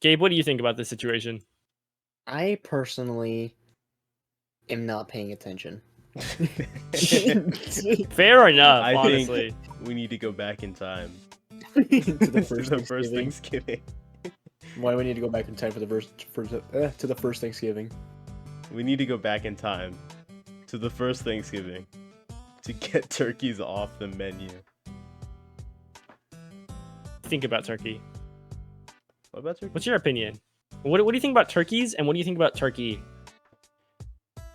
Gabe, what do you think about this situation? I personally am not paying attention. Fair enough, I honestly. think we need to go back in time to the to first the first Thanksgiving. Thanksgiving. Why do we need to go back in time for the to the first Thanksgiving? We need to go back in time to the first Thanksgiving to get turkeys off the menu. Think about turkey. What about turkey? What's your opinion? What do you think about turkeys, and what do you think about turkey?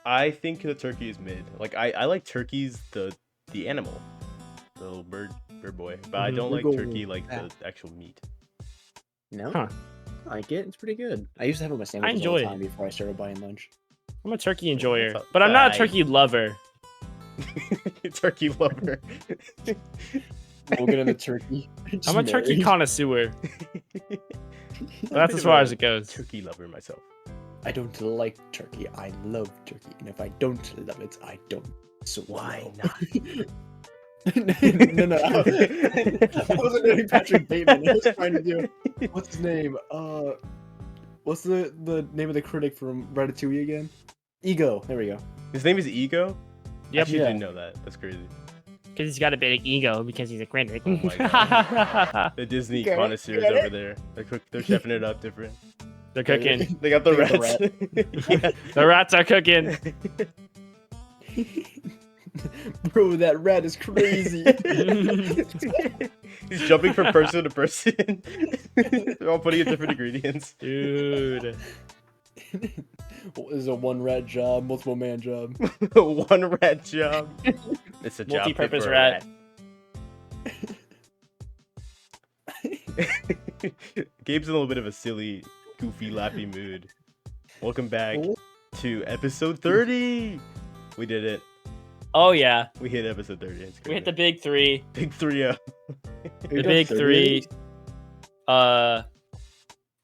I think the turkey is mid. Like I like turkeys, the animal, the little bird boy, but I don't like turkey like the actual meat. No, Huh. I like it. It's pretty good. I used to have it with my sandwiches all enjoy the it. time before I started buying lunch. I'm a turkey enjoyer, That's but I'm not a fine. turkey lover. Turkey lover. We'll get into turkey. I'm a turkey connoisseur. That's as far as it goes. Turkey lover myself. I don't like turkey. I love turkey, and if I don't love it, I don't. So Why no. not? no. I wasn't doing Patrick Bateman. I was trying to do what's his name? What's the name of the critic from Ratatouille again? Ego. There we go. His name is Ego? Yep. Actually, Yeah. didn't know that. That's crazy. Because he's got a big ego because he's a critic. Oh my God. The Disney Get it? connoisseurs Get it? over there. They're chefing it up different. They're cooking. They got the They got the rats. Yeah. The rats are cooking. Bro, that rat is crazy. He's jumping from person to person. They're all putting in different ingredients. Dude. This is a one rat job, multiple man job. One rat job. It's a job fit Multi-purpose for a rat. Gabe's in a little bit of a silly, goofy, lappy mood. Welcome back to episode 30. We did it. Oh yeah. We hit episode 30. It's We hit the crazy. big three. big 3-0. The big 3.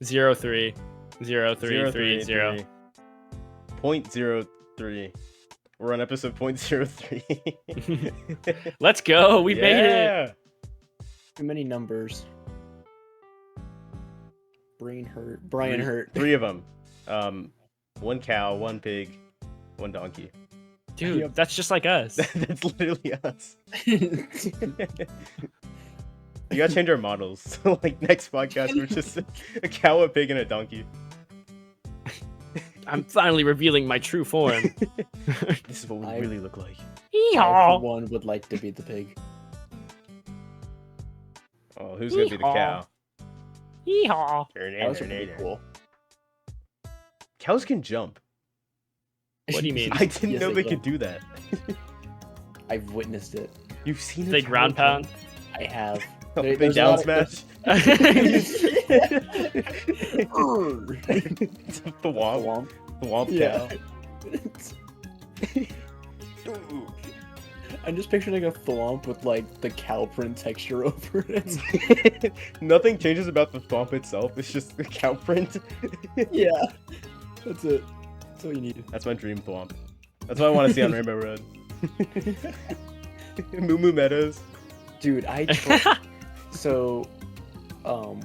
03. 0330. 0.03. We're on episode 0.03. Let's go. We made it. Yeah. Too many numbers. Brian hurt. 3 of them. 1 cow, 1 pig, 1 donkey. Dude, Yep. that's just like us. That's literally us. You gotta change our models. So, like, next podcast, we're just a cow, a pig, and a donkey. I'm finally revealing my true form. This is what we I- really look like. I, Yeehaw. for one, would like to be the pig. Oh, who's gonna be the Yeehaw. cow? Yeehaw. That was pretty cool. Cows can jump. What do you mean? I didn't Yes, know they they could do that. I've witnessed it. You've seen They a cow ground jump? pound. I have. They There's a down lot of- smash. The womp. Womp. The womp Yeah. cow. I'm just picturing like a thwomp with like the cow print texture over it. Nothing changes about the thwomp itself. It's just the cow print. Yeah, that's it. That's all you need. That's my dream thwomp. That's what I want to see on Rainbow Road. Moo Moo Meadows. Dude, so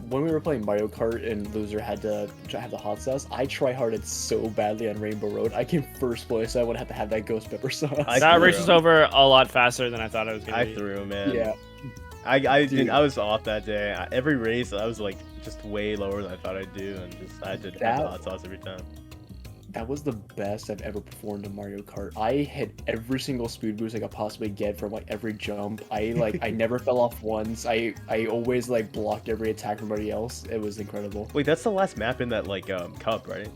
when we were playing Mario Kart and Loser had to have the hot sauce, I try-harded so badly on Rainbow Road. I came first place, so I would have to have that ghost pepper sauce. That race was over a lot faster than I thought it was gonna I be. threw, man. Yeah, I Dude. was off that day. Every race, I was like just way lower than I thought I'd do, and I did have the hot sauce every time. that was the best I've ever performed in Mario Kart. I hit every single speed boost I could possibly get from like every jump. I never fell off once. I always like blocked every attack from everybody else. It was incredible. Wait, that's the last map in that like cup, right?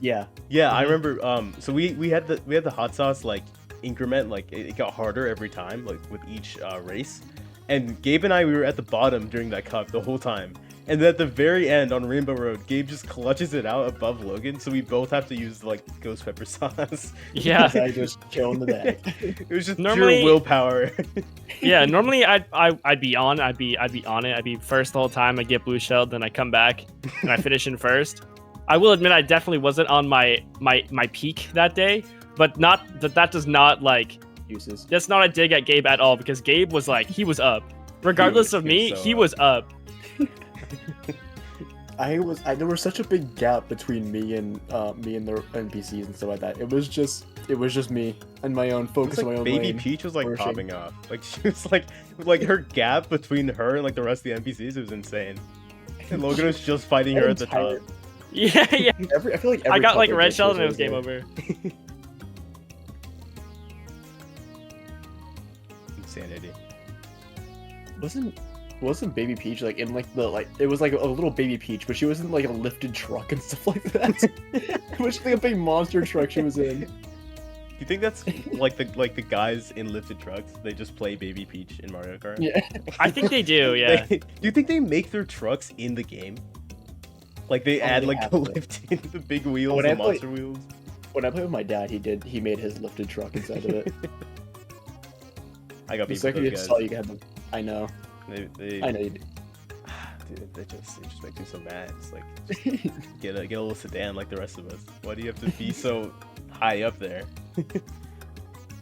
Yeah. Yeah, I remember. So we had the hot sauce like increment, like it got harder every time, like with each race. And Gabe and I, we were at the bottom during that cup the whole time. And then at the very end on Rainbow Road, Gabe just clutches it out above Logan, so we both have to use like ghost pepper sauce. Yeah. I just kill in the bag. It was just Normally- pure willpower. Yeah, normally I'd be on it. I'd be first the whole time. I get blue shelled, then I come back and I finish in first. I will admit I definitely wasn't on my peak that day, but not that does not like Uses. that's not a dig at Gabe at all, because Gabe was like he was up. Regardless of he me, was so he up. was up. there was such a big gap between me and the NPCs and stuff like that. It was just me and my own focus on my own Baby lane. Peach was like flourishing. popping off. Like she was like her gap between her and like the rest of the NPCs was insane. And Logan was just fighting her at the top. Yeah, yeah. I feel like I every got like couple red of shell and it was glitches game there. over. Insanity. Wasn't Baby Peach like in like it was like a little Baby Peach, but she was in like a lifted truck and stuff like that. It was like a big monster truck she was in. Do you think that's like the guys in lifted trucks? They just play Baby Peach in Mario Kart. Yeah. I think they do, yeah. Do you think they make their trucks in the game? Like they add they like have the to. lifting, the big wheels, When the I play- monster wheels. When I played with my dad, he made his lifted truck inside of it. I got The beat with second you those saw guys. you could have them. I know. They, I know you did. dude, they just make me so mad. It's like get a little sedan like the rest of us. Why do you have to be so high up there?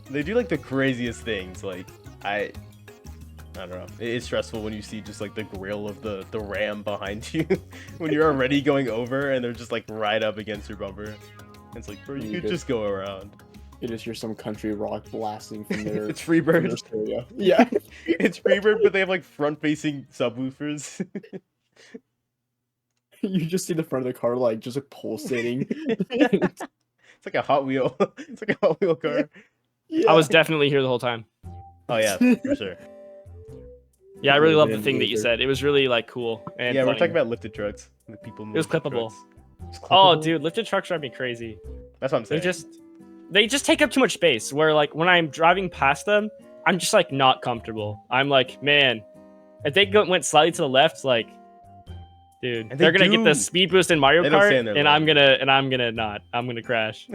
They do like the craziest things. Like I don't know. It's stressful when you see just like the grill of the ram behind you when you're already going over and they're just like right up against your bumper. It's like, bro, you could just go around. You just hear some country rock blasting from their It's from Freebird. their stereo. Yeah. It's Freebird, but they have like front-facing subwoofers. You just see the front of the car like just like pulsating. It's like a Hot Wheel. It's like a Hot Wheel car. Yeah. I was definitely here the whole time. Oh yeah, for sure. Yeah, I really love the Been thing that you either. said. It was really like cool and Yeah, we're funny. talking about lifted trucks. The people move was the clippable. trucks. It's Oh, clippable? dude, lifted trucks drive me crazy. That's what I'm saying. They just take up too much space. Where like when I'm driving past them, I'm just like not comfortable. I'm like, man, if they went slightly to the left, like, dude, And they're they gonna get do. the speed boost in Mario They don't stay in Kart, their and lane. I'm gonna not. I'm gonna crash.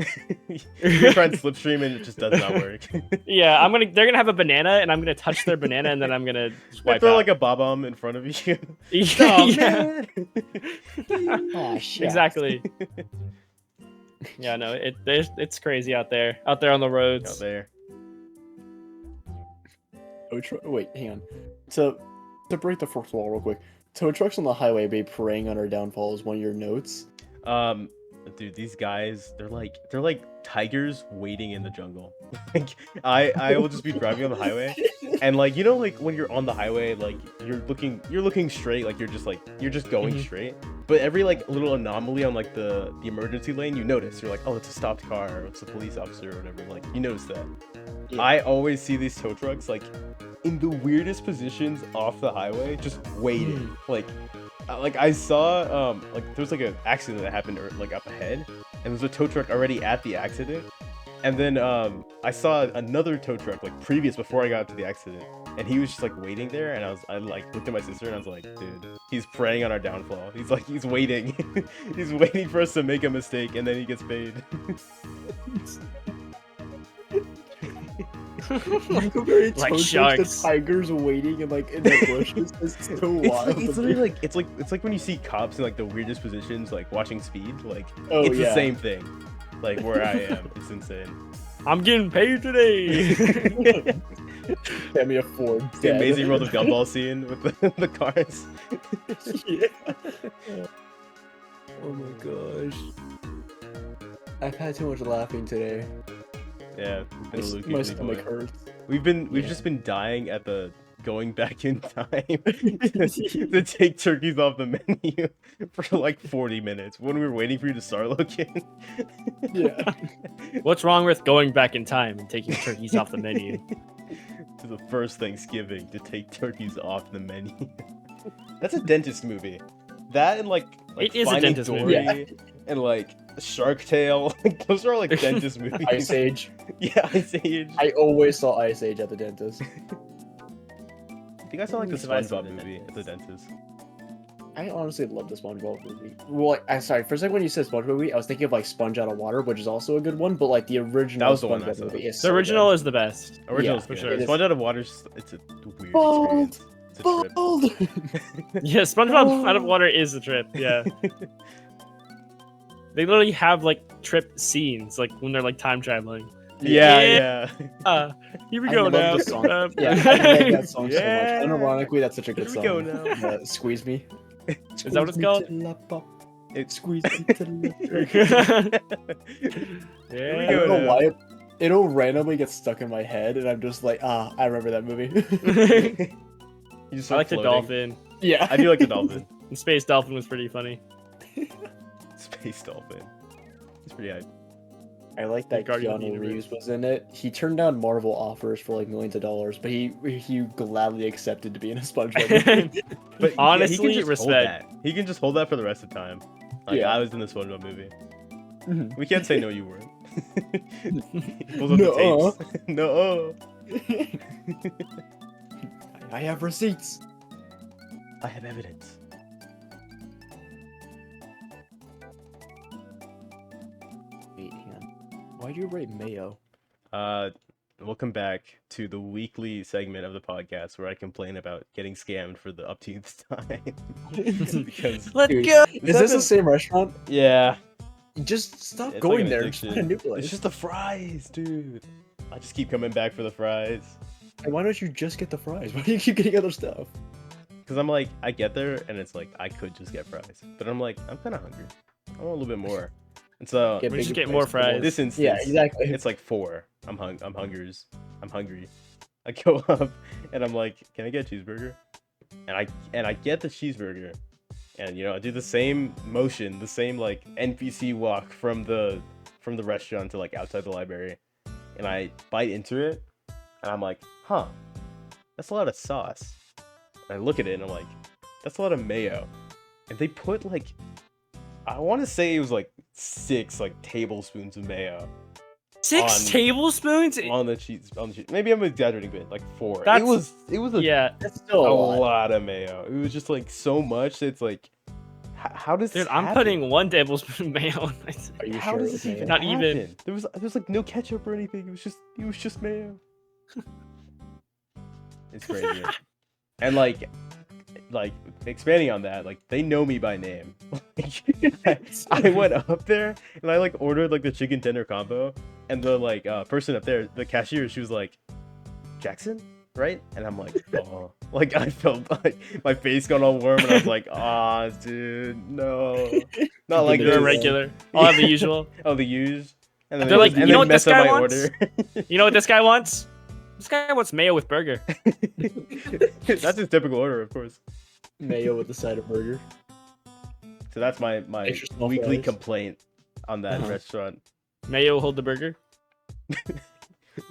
You're trying to slipstream and it just does not work. Yeah, they're gonna have a banana, and I'm gonna touch their banana, and then I'm gonna just They wipe throw out. like a bob-omb in front of you. yeah, Oh, yeah. man. Oh shit. Exactly. Yeah, no, it's crazy out there on the roads. Out there. Wait, hang on. To break the fourth wall real quick. Tow trucks on the highway be preying on our downfall is one of your notes. Dude, these guys, they're like tigers waiting in the jungle. Like I will just be driving on the highway, and like, you know, like when you're on the highway, like you're looking straight, like you're just going Mhm. straight. But every like little anomaly on like the emergency lane, you notice. You're like, oh, it's a stopped car, or it's a police officer or whatever. Like you notice that. Yeah. I always see these tow trucks like in the weirdest positions off the highway, just waiting. Like I saw like there's like an accident that happened like up ahead, and there's a tow truck already at the accident, and then I saw another tow truck like previous before I got to the accident, and he was just like waiting there, and I like looked at my sister and I was like, dude, he's preying on our downfall. He's waiting. He's waiting for us to make a mistake, and then he gets paid. Like very Like tow trucks, sharks. the tigers waiting and like in the bushes. It's so wild. It's literally like it's like when you see cops in like the weirdest positions, like watching Speed. Like Oh, it's yeah. the same thing. Like where I am, it's insane. I'm getting paid today. Get me a Ford. The Amazing World of Gumball scene with the cars. Yeah. Oh my gosh. I've had too much laughing today. Yeah, My, it's been a my Luke stomach boy. hurts. We've Yeah. just been dying at the going back in time to take turkeys off the menu for like 40 minutes when we were waiting for you to start looking. Yeah. What's wrong with going back in time and taking turkeys off the menu? To the first Thanksgiving to take turkeys off the menu. That's a dentist movie. That and like It is a Finding dentist Dory movie. Yeah. and like Shark Tale. Like, those are all like dentist movies. Ice Age. Yeah, Ice Age. I always saw Ice Age at the dentist. I think I saw like the Device SpongeBob at the movie at the dentist. I honestly love the SpongeBob movie. Well, like, I'm sorry. For a second, when you said SpongeBob movie, I was thinking of like Sponge Out of Water, which is also a good one. But like the original That was the one I SpongeBob saw. movie is The so original good. is the best. Original's Yeah, good. sure. it is. Sponge Out of Water's it's a weird Bold, experience. It's a trip. Bold. Yeah, SpongeBob out of water is a trip. Yeah. They literally have like trip scenes, like when they're like time traveling. Yeah. Here we I go love now. the song. Uh, Yeah, I love that song Yeah. so much. Unironically, that's such a good Here song. we go now. Squeeze Me. Is that what it's called? Squeeze me to the Yeah. I don't know why it'll randomly get stuck in my head, and I'm just like, I remember that movie. You just I like the floating. dolphin. Yeah, I do like the dolphin. And Space Dolphin was pretty funny. Space dolphin. It's pretty hype. I like that Guardian of the Keanu Universe. Reeves was in it. He turned down Marvel offers for like millions of dollars, but he gladly accepted to be in a SpongeBob movie. But Honestly, he can just hold respect. that. He can just hold that for the rest of the time. Like Yeah. I was in the SpongeBob movie. Mhm. We can't say no, you weren't. Pulls up the tapes. No. I have receipts. I have evidence. Wait, hang on. Why do you write mayo? Welcome back to the weekly segment of the podcast where I complain about getting scammed for the upteenth time. Because Let's Dude, go. Is this the same restaurant? yeah, Just stop it's going like an there. addiction. Just find a new place. It's just the fries, dude. I just keep coming back for the fries. And why don't you just get the fries? Why do you keep getting other stuff? Because I'm like, I get there and it's like, I could just get fries. But I'm like, I'm kind of hungry. I want a little bit more. And so, Get We just bigger get more fries. fries. this instance, Yeah, exactly. it's like 4. I'm hungry. I go up and I'm like, can I get a cheeseburger? And I get the cheeseburger. And I do the same motion, the same like NPC walk from the restaurant to like outside the library. And I bite into it and I'm like, huh, that's a lot of sauce. And I look at it and I'm like, that's a lot of mayo. And they put like, I want to say it was like 6 like tablespoons of mayo 6 on- tablespoons? on the cheese. Maybe I'm exaggerating a bit, like 4. That's- It was a Yeah. That's still a a lot. lot of mayo. It was just like so much. It's like, how does Dude, this I'm happen? putting 1 tablespoon of mayo on my Are you How sure does it was this even mayo? Not even. happen? There was like no ketchup or anything. It was just mayo. It's crazy. And like expanding on that, like they know me by name. I went up there and I like ordered like the chicken tender combo, and the like person up there, the cashier, she was like, Jackson, right? And I'm like, oh, like I felt like my face got all warm, and I was like, ah, dude, no, not like They're this. regular. I'll have the usual. Oh, the use. And They're like, you know what this mess up guy my wants? order. You know what this guy wants? This guy wants mayo with burger. That's his typical order, of course. Mayo with the side of burger. So that's my Extra small weekly fries. complaint on that Uh-huh. restaurant. Mayo hold the burger.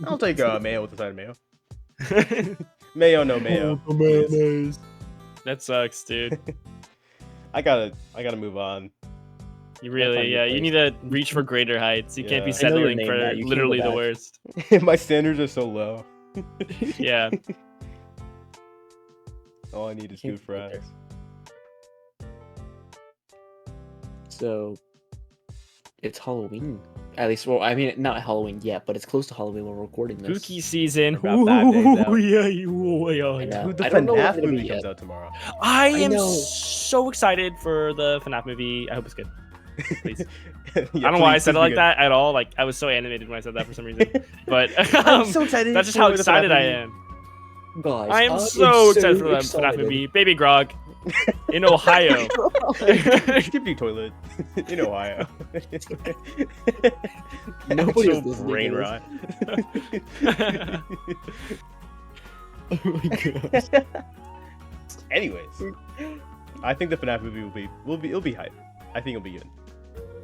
I'll take mayo with the side of mayo. Mayo, no mayo. please. That sucks, dude. I gotta move on. You find really, your yeah. You place. need to reach for greater heights. You can't be Yeah. I know your settling name for now, you can't literally go the back. worst. My standards are so low. Yeah. All I need is Can't good fries. So, it's Halloween. At least, well, I mean, not Halloween yet, but it's close to Halloween when we're recording this. Spooky season. We're about 5 days out. Ooh, yeah, yeah. I know. Dude, the I don't know FNAF what it'll be movie comes yet. out tomorrow. I am know. so excited for the FNAF movie. I hope it's good. Please. Yeah, I don't know why I please said it be like good. that at all. Like I was so animated when I said that for some reason. But I'm so excited. that's just for how the excited FNAF I movie. am. Guys, I am so excited for the FNAF movie. Baby Grog in Ohio. Skippy toilet in Ohio. Nobody's Actual listening brain to rot. Oh my gosh. Anyways, I think the FNAF movie it'll be hype. I think it'll be good.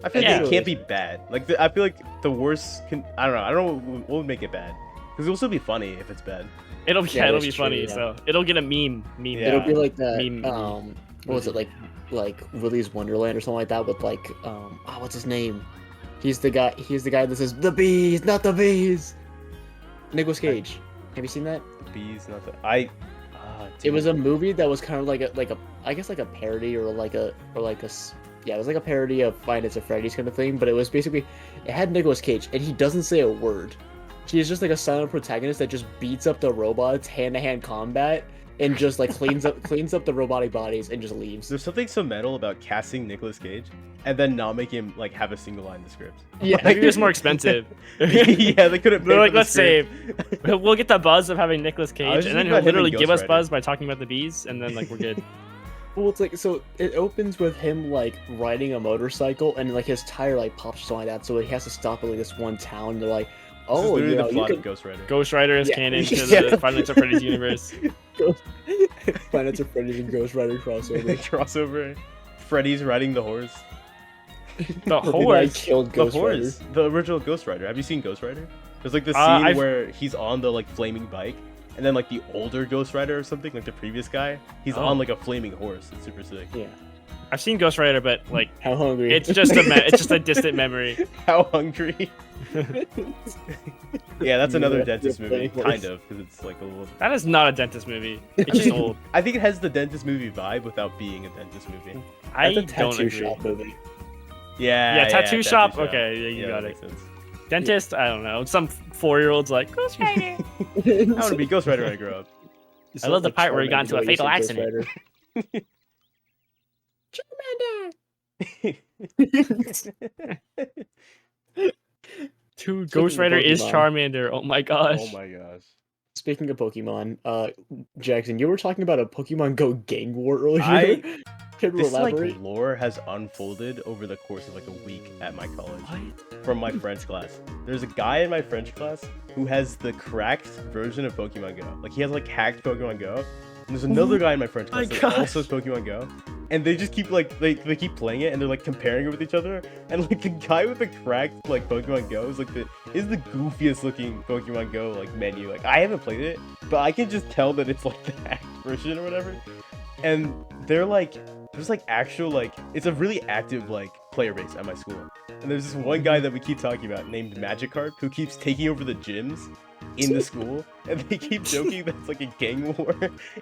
I feel like Yeah. it can't be bad. Like I feel like the worst I don't know what would make it bad. Because it'll still be funny if it's bad. It'll Yeah, it'll that's be true, funny. yeah. So it'll get a meme. Yeah. It'll be like that. Meme- What was it like Willy's Wonderland or something like that with like what's his name? He's the guy that says the bees, not the bees. Nicolas Cage. Have you seen that? The bees, not the It was a movie that was kind of like a I guess like a parody or like a yeah, it was like a parody of Five Nights at Freddy's kind of thing, but it was basically it had Nicolas Cage and he doesn't say a word. He is just like a silent protagonist that just beats up the robots hand-to-hand combat and just like cleans up the robotic bodies and just leaves. There's something so metal about casting Nicolas Cage and then not making him like have a single line in the script. Yeah. Maybe it was more expensive. Yeah, they couldn't. They're pay like, for the let's script. save. We'll get the buzz of having Nicolas I Cage, was and just then thinking he'll about him in literally Ghost give us Rider. buzz by talking about the bees, and then like we're good. Well, it's like so it opens with him like riding a motorcycle and like his tire like pops or something like that, so he has to stop at like this one town. And they're like, This is oh, literally you know, the you plot can of Ghost Rider. Ghost Rider is Yeah. canon to Yeah. the Five Nights at Freddy's universe. Five Nights at Freddy's and Ghost Rider crossover. Crossover. Freddy's riding the horse. The guy horse. killed The Ghost Rider. horse. The original Ghost Rider. Have you seen Ghost Rider? There's like the scene I've- where he's on the like flaming bike, and then like the older Ghost Rider or something, like the previous guy, he's Oh. on like a flaming horse. It's super sick. Yeah. I've seen Ghost Rider, but like How hungry? it's just a distant memory. How hungry? Yeah, that's another Yeah, dentist yeah, movie, flaming kind horse. of, because it's like a little. That is not a dentist movie. It's just old. I think it has the dentist movie vibe without being a dentist movie. I That's a don't tattoo agree. shop movie. Yeah, Tattoo shop? Okay, yeah, you got that it. makes sense. Dentist? I don't know. Some 4-year-old's like Ghost Rider. I want to be Ghost Rider when I grow up. I love the part where he got into a fatal accident. Dude, Ghost of Rider is Pokemon. Charmander. Oh my gosh. Oh my gosh. Speaking of Pokemon, Jackson, you were talking about a Pokemon Go gang war earlier. I- Can you This like elaborate? lore has unfolded over the course of like a week at my college from my French class. There's a guy in my French class who has the cracked version of Pokemon Go. Like he has like hacked Pokemon Go. And there's another guy in my French my class that gosh. also has Pokemon Go. And they just keep like they keep playing it and they're like comparing it with each other. And like the guy with the cracked like Pokemon Go is like the goofiest looking Pokemon Go like menu. Like I haven't played it, but I can just tell that it's like the hacked version or whatever. And they're like there's like actual like it's a really active like player base at my school. And there's this one guy that we keep talking about named Magikarp who keeps taking over the gyms in the school, and they keep joking that it's like a gang war,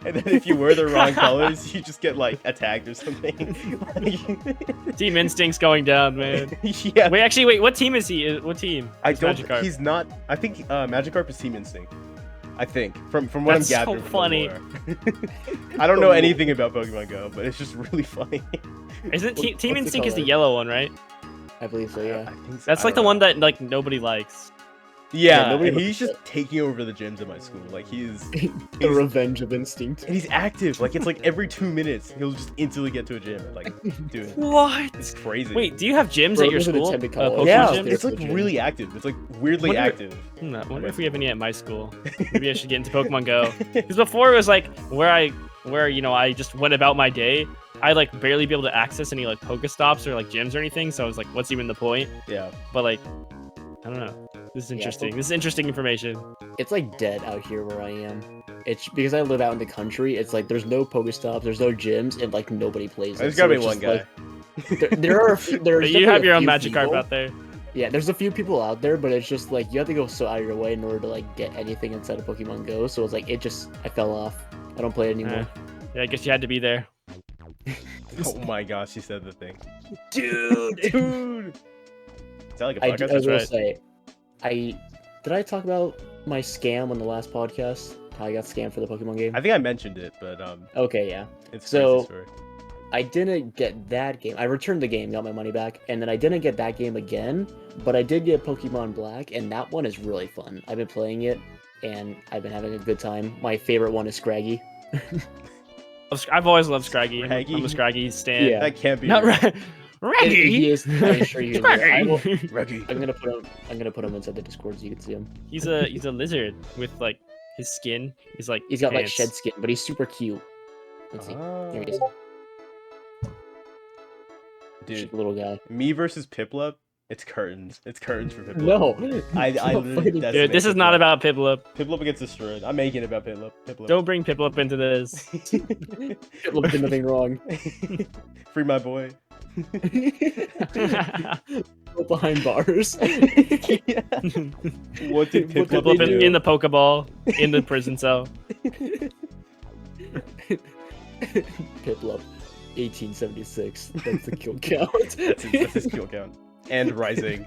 and then if you wear the wrong colors, you just get like attacked or something. Team Instinct's going down, man. Yeah, Wait. What team is he? What team? I is don't. Magikarp? He's not. I think Magikarp is Team Instinct. I think from what That's I'm so gathering. from the funny. lore. I don't know anything about Pokemon Go, but it's just really funny. Isn't Team what's the Instinct is the color? yellow one, right? I believe so, yeah. I think so. That's I like don't the one know. that like nobody likes. Yeah, nobody and likes he's just it. taking over the gyms at my school. Like he's The Revenge of Instinct. and he's active. Like it's like every 2 minutes he'll just instantly get to a gym and like do it. What? It's crazy. Wait, do you have gyms Bro, at your there's an school? attended college. Pokemon yeah, gyms? there's it's like a gym. really active. It's like weirdly Wonder- active. I wonder if we have any at my school. Maybe I should get into Pokemon Go. Because before it was like where you know I just went about my day. I'd like barely be able to access any like Pokestops or like gyms or anything. So I was like, what's even the point? Yeah. But like, I don't know. This is interesting. This is interesting information. It's like dead out here where I am. It's because I live out in the country. It's like there's no Pokestops, there's no gyms, and like nobody plays. There's it. gotta So be it's one just, guy. like, there are. There's You have definitely your a own few Magikarp people. out there. Yeah, there's a few people out there, but it's just like you have to go so out of your way in order to like get anything inside of Pokemon Go. So it's like I fell off. I don't play it anymore. Yeah, I guess you had to be there. Oh my gosh, he said the thing. Dude, Dude. Is that like a I podcast? was gonna right. say, did I talk about my scam on the last podcast? How I got scammed for the Pokemon game? I think I mentioned it, but Okay, yeah. it's a So- crazy story. I didn't get that game. I returned the game, got my money back, and then I didn't get that game again. But I did get Pokemon Black, and that one is really fun. I've been playing it, and I've been having a good time. My favorite one is Scraggy. I've always loved Scraggy. Scraggy? I'm a Scraggy stan. Yeah. That can't be Not real. right. Raggy. He is. I'm sure you. I will, Reggie. I'm gonna put him inside the Discord so you can see him. He's a lizard with like his skin is like He's got like pants. shed skin, but he's super cute. Let's see. There he is. Dude, Cute little guy. me versus Piplup, it's curtains. It's curtains for Piplup. No. I Don't literally fucking- decimate Dude, this is not Piplup. about Piplup. Piplup gets destroyed. I'm making it about Piplup. Don't bring Piplup into this. Piplup did nothing wrong. Free my boy. Behind bars. Yeah. What did What did Piplup they do? in the Pokeball in the prison cell. Piplup, 1876. That's the kill count. That's his kill count. And rising.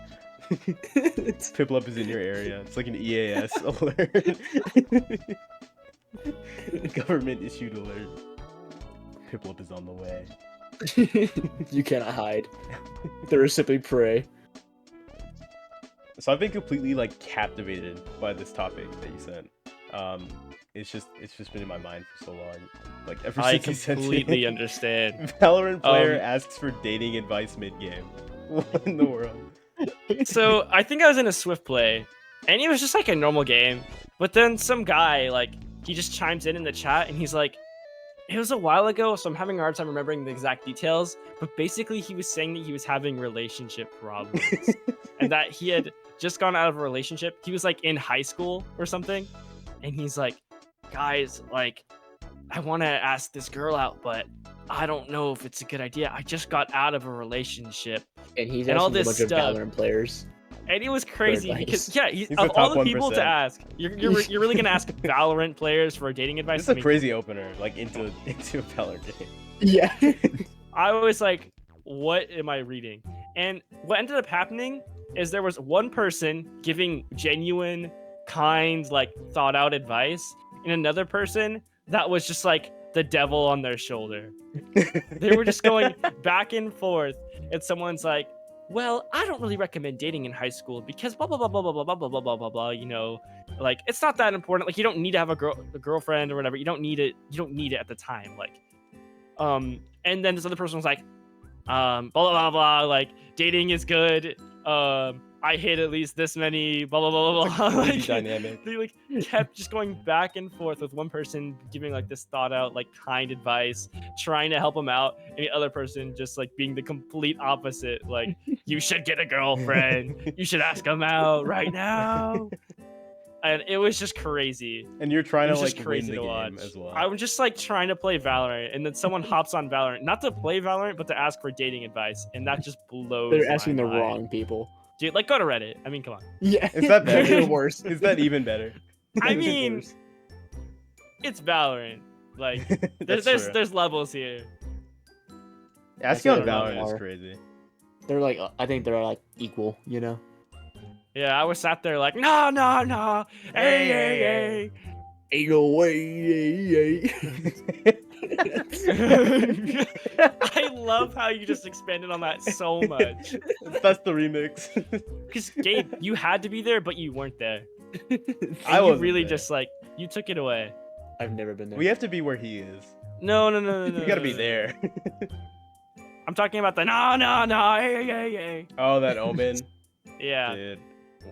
Piplup is in your area. It's like an EAS alert. Government issued alert. Piplup is on the way. You cannot hide. There is simply prey. So I've been completely like captivated by this topic that you sent. It's just been in my mind for so long. Like ever I since he sent completely it. understand. Valorant player asks for dating advice mid game. What in the world? So I think I was in a Swift play, and it was just like a normal game. But then some guy, like, he just chimes in the chat, and he's like, it was a while ago, so I'm having a hard time remembering the exact details. But basically, he was saying that he was having relationship problems, and that he had just gone out of a relationship. He was like in high school or something, and he's like, guys, like, I want to ask this girl out, but I don't know if it's a good idea. I just got out of a relationship. And he's And all asking a this bunch of stuff. Valorant players. And it was crazy advice. because, yeah, He's of the all top the people to 1%. ask, you're really gonna ask Valorant players for dating advice? This is a crazy opener, like into a Valorant game. Yeah. I was like, what am I reading? And what ended up happening is there was one person giving genuine, kind, like thought out advice, and another person that was just like the devil on their shoulder. They were just going back and forth, and someone's like, well, I don't really recommend dating in high school because blah blah blah blah blah blah blah blah blah blah blah. You know, like it's not that important. Like you don't need to have a girlfriend or whatever. You don't need it. You don't need it at the time. Like, and then this other person was like, blah blah blah blah. Like dating is good. I hit at least this many blah blah blah blah blah. Like, dynamic. they like kept just going back and forth with one person giving like this thought out, like kind advice, trying to help him out, and the other person just like being the complete opposite. Like, you should get a girlfriend. You should ask him out right now. And it was just crazy. And you're trying It to was like just win crazy the to game watch. as well. I was just like trying to play Valorant, and then someone hops on Valorant, not to play Valorant, but to ask for dating advice, and that just blows. They're asking my the mind. wrong people. Dude, like go to Reddit. I mean, come on. Yeah. Is that better? They're worse. Is that even better? I They're mean, worse. it's Valorant. Like, That's there's true. there's levels here. Asking on That's what I Valorant is are. crazy. They're like, I think they're like equal, you know? Yeah, I was sat there like, no, hey, hey, Ain't no way. hey. I love how you just expanded on that so much. That's the remix. Because Gabe, you had to be there, but you weren't there. I You wasn't really there. just like you took it away. I've never been there. We have to be where he is. No. You gotta be no. there. I'm talking about the hey. Oh, that Omen. Yeah. Dude.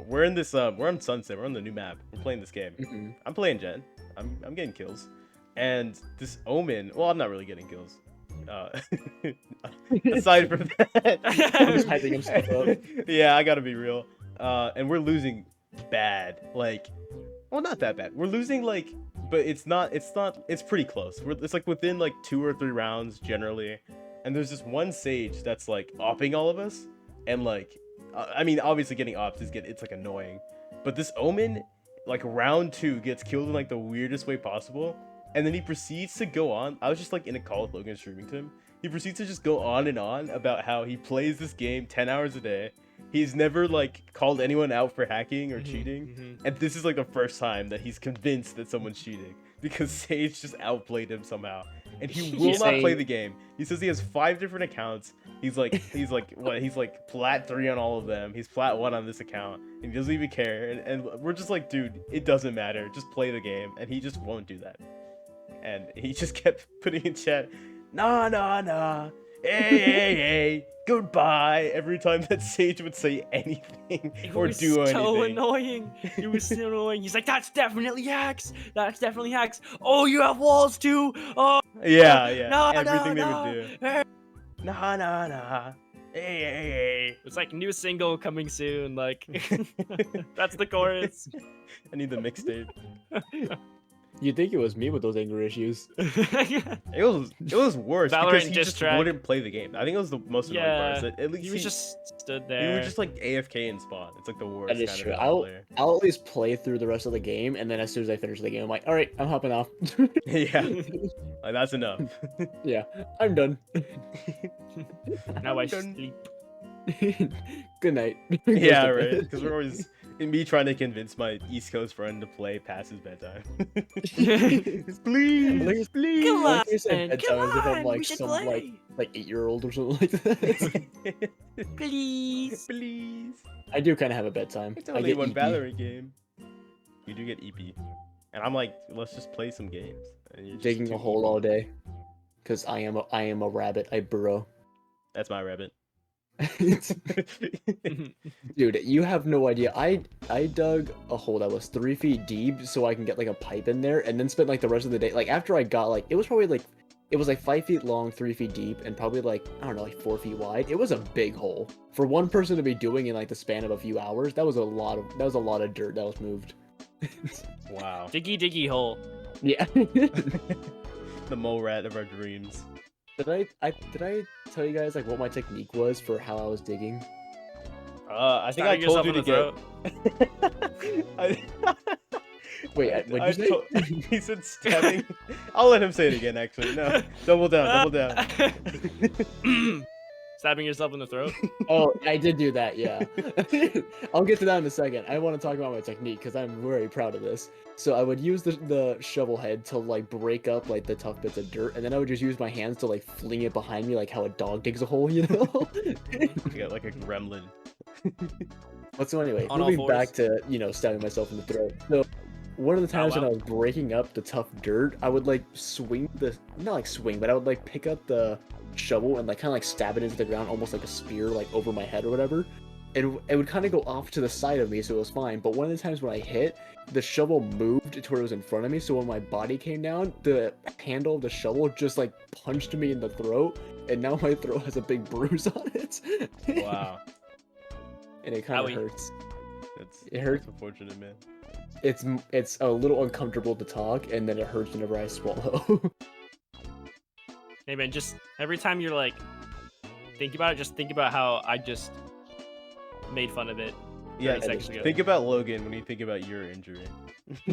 We're in this we're on Sunset, we're on the new map. We're playing this game. Mhm. I'm playing Jen. I'm getting kills. And this Omen, well, I'm not really getting kills. Aside from that, Just hyping himself up. yeah, I gotta be real. And we're losing bad. Like, well, not that bad. We're losing like, but it's pretty close. It's like within like 2 or 3 rounds generally. And there's this one Sage that's like opping all of us, and like, I mean, obviously getting ops it's like annoying, but this Omen, like round 2, gets killed in like the weirdest way possible, and then he proceeds to go on. I was just like in a call with Logan streaming to him. He proceeds to just go on and on about how he plays this game 10 hours a day. He's never like called anyone out for hacking or cheating, and this is like the first time that he's convinced that someone's cheating because Sage just outplayed him somehow, and he will not play the game. He says he has 5 different accounts. He's like plat 3 on all of them. He's plat 1 on this account, and he doesn't even care. And we're just like, dude, it doesn't matter. Just play the game, and he just won't do that. And he just kept putting in chat, nah, hey, goodbye, every time that Sage would say anything or do anything. So annoying. It was so annoying. He's like, that's definitely hacks. Oh, you have walls too. Oh, Yeah. No, Everything no. they would do. Nah. Hey. it's like new single coming soon. Like, that's the chorus. I need the mixtape. You'd think it was me with those anger issues. It was worse Valorant because he diss just track. wouldn't play the game. I think it was the most annoying part. Is that at least he was just stood we there. were just like AFK in spawn. It's like the worst That is kind true. of I'll player. at least play through the rest of the game, and then as soon as I finish the game, I'm like, all right, I'm hopping off. Yeah, like, that's enough. Yeah, I'm done. Now I done. Good night. Yeah, Goes to right. bed. Because we're always me trying to convince my East Coast friend to play past his bedtime. Please. Come on, Like you said, bedtime come as if I'm on, like we should some play. like 8-year-old or something like that. Please. Please. I do kind of have a bedtime. It's I only get one EP. Valorant game. You do get EP. And I'm like, let's just play some games. And you're just Digging too a hole emo. all day. Because I am a rabbit. I burrow. That's my rabbit. Dude, you have no idea. I dug a hole that was 3 feet deep so I can get like a pipe in there, and then spent like the rest of the day. Like after I got like it was like 5 feet long, 3 feet deep, and probably like I don't know, like 4 feet wide. It was a big hole for one person to be doing in like the span of a few hours. That was a lot of dirt that was moved. Wow. Diggy hole. Yeah. The mole rat of our dreams. Did I tell you guys like what my technique was for how I was digging? I think I Stabbing told yourself you in to the get. Wait, what'd you say? He said stabbing. I'll let him say it again. Actually, no. Double down. Stabbing yourself in the throat. Oh, I did do that, yeah. I'll get to that in a second. I want to talk about my technique because I'm very proud of this. So I would use the shovel head to like break up like the tough bits of dirt, and then I would just use my hands to like fling it behind me like how a dog digs a hole, you know? Yeah, like a gremlin. But so anyway, On all moving fours. back to, stabbing myself in the throat. So one of the times wow. when I was breaking up the tough dirt, I would like not like swing, but I would like pick up the shovel and like kind of like stab it into the ground almost like a spear like over my head or whatever. And it would kind of go off to the side of me, so it was fine. But one of the times when I hit, the shovel moved to where it was in front of me, so when my body came down, the handle of the shovel just like punched me in the throat, and now my throat has a big bruise on it. Wow. And it kind of Owie. hurts. It hurts. Unfortunate, man. It's a little uncomfortable to talk, and then it hurts whenever I swallow. Hey man, just every time you're like, think about it. Just think about how I just made fun of it. Yeah, 30 seconds ago. think about Logan when you think about your injury.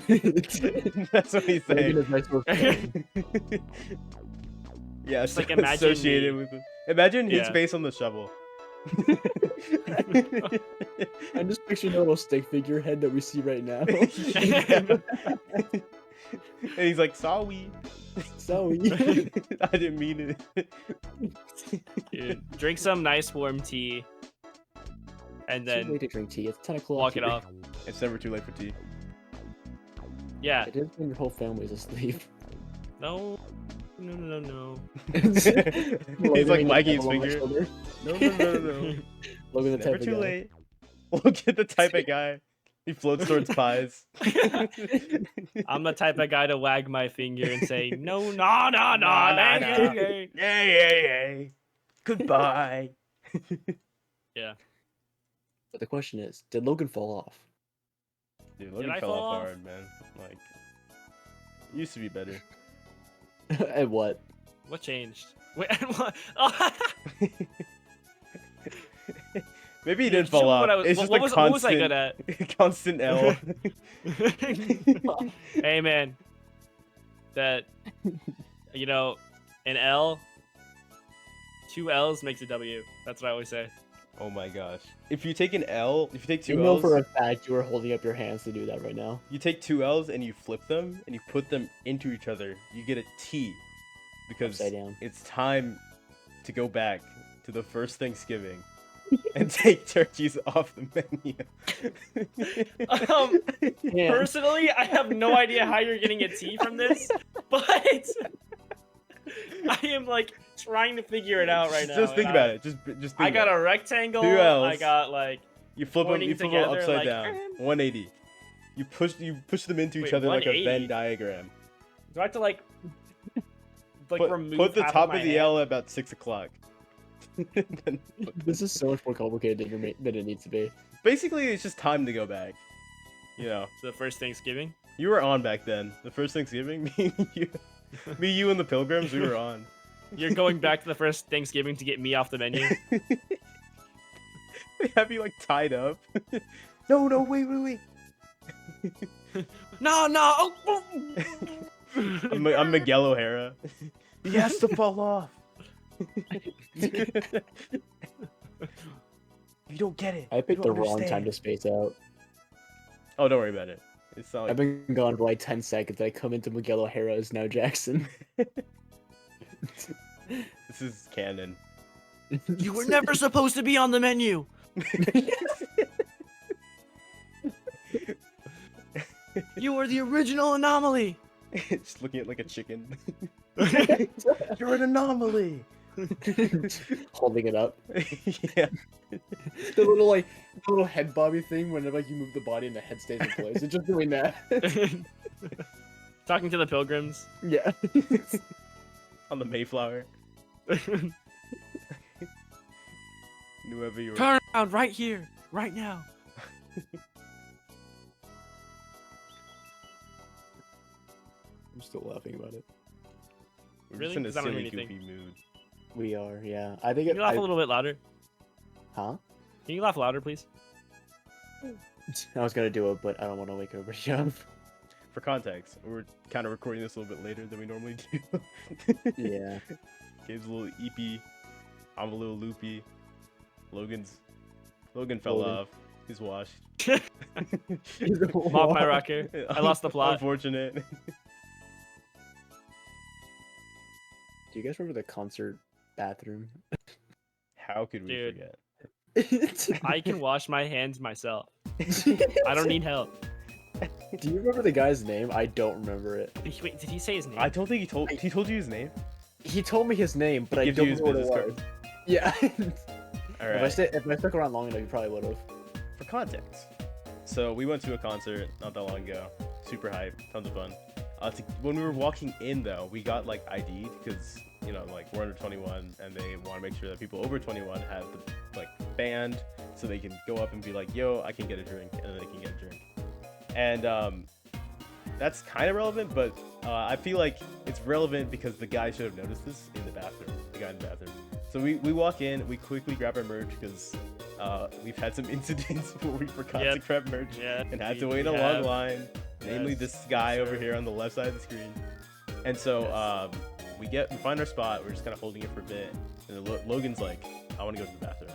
That's what he's saying. Yeah, it's like, imagine associated me. with him. Imagine his Yeah. face on the shovel. I'm just picturing a little stick figure head that we see right now. And he's like, sorry. Sorry. I didn't mean it. Dude, drink some nice warm tea, and It's too late then to drink tea. It's 10 o'clock. walk it here. off. It's never too late for tea. Yeah. It is when your whole family's asleep. No. He's like wagging his Along my finger. shoulder. No. Logan the It's type never of too guy. late. Look at the type of guy. He floats towards pies. I'm the type of guy to wag my finger and say, no. Yay. Goodbye. Yeah. But the question is, did Logan fall off? Dude, Logan I fell fall off off? hard, man. Like, used to be better. And what? What changed? Wait, what? Oh. Maybe he Dude, didn't fall show me off. what I was- It's what- just what a was- constant, what was I good at? constant L. Hey man, that an L, 2 L's makes a W. That's what I always say. Oh my gosh. If you take an L, if you take You two know L's, for a fact you are holding up your hands to do that right now. you take 2 L's and you flip them and you put them into each other, you get a T. Because Upside down. it's time to go back to the first Thanksgiving and take turkeys off the menu. Yeah. Personally, I have no idea how you're getting a T from this, but I am like trying to figure it out right now. Just think and about it. Just think I got about a rectangle. 2 L's. I got like. You flip them pointing upside together, like, down. 180. You push them into each Wait, other like a 180? Venn diagram. Do I have to like remove Put the half top my of the hand? L at about 6 o'clock. Then This is so much more complicated than it needs to be. basically, it's just time to go back. You know, The first Thanksgiving. you were on back then. The first Thanksgiving, me, you, and the Pilgrims, we were on. You're going back to the first Thanksgiving to get me off the menu. They have you like tied up. No, wait. No. Oh. I'm Miguel O'Hara. He has to fall off. You don't get it. I picked the You don't wrong time understand. to space out. Oh, don't worry about it. It's not I've like been gone for like 10 seconds. I come into Miguel O'Hara as now Jackson. this is canon. You were never supposed to be on the menu. You are the original anomaly. Just looking at like a chicken. You're an anomaly. Holding it up. Yeah. The little head bobby thing whenever like you move the body and the head stays in place. It's just doing that. Talking to the pilgrims. Yeah. On the Mayflower. Nueva York. Turn around right here, right now. I'm still laughing about it. We're Really? just in a 'Cause I don't silly, hear anything. goofy mood. We are, yeah. I think Can you laugh a little bit louder? Huh? Can you laugh louder, please? I was gonna do it, but I don't want to wake everybody up. For context, we're kind of recording this a little bit later than we normally do. Yeah. Gabe's a little eepy. I'm a little loopy. Logan fell Logan. off. He's washed. Mop my rocker. I lost the plot. Unfortunate. Do you guys remember the concert bathroom? How could we Dude. forget? I can wash my hands myself. I don't need help. Do you remember the guy's name? I don't remember it. Wait, did he say his name? I don't think he told you his name. He told me his name, but I Gives don't you his know what it business was. Yeah. All If right. I stuck around long enough, you probably would have. For context, so we went to a concert not that long ago. Super hype, tons of fun. When we were walking in though, we got like ID'd because like we're under 21 and they want to make sure that people over 21 have the like band so they can go up and be like, yo, I can get a drink, and then they can get a drink. And that's kind of relevant, but I feel like it's relevant because the guy should have noticed this in the bathroom. The guy in the bathroom. So we walk in, we quickly grab our merch because we've had some incidents where we forgot to grab merch and had to wait a long line. Namely, this guy over here on the left side of the screen. And so we find our spot. We're just kind of holding it for a bit. And then Logan's like, I want to go to the bathroom.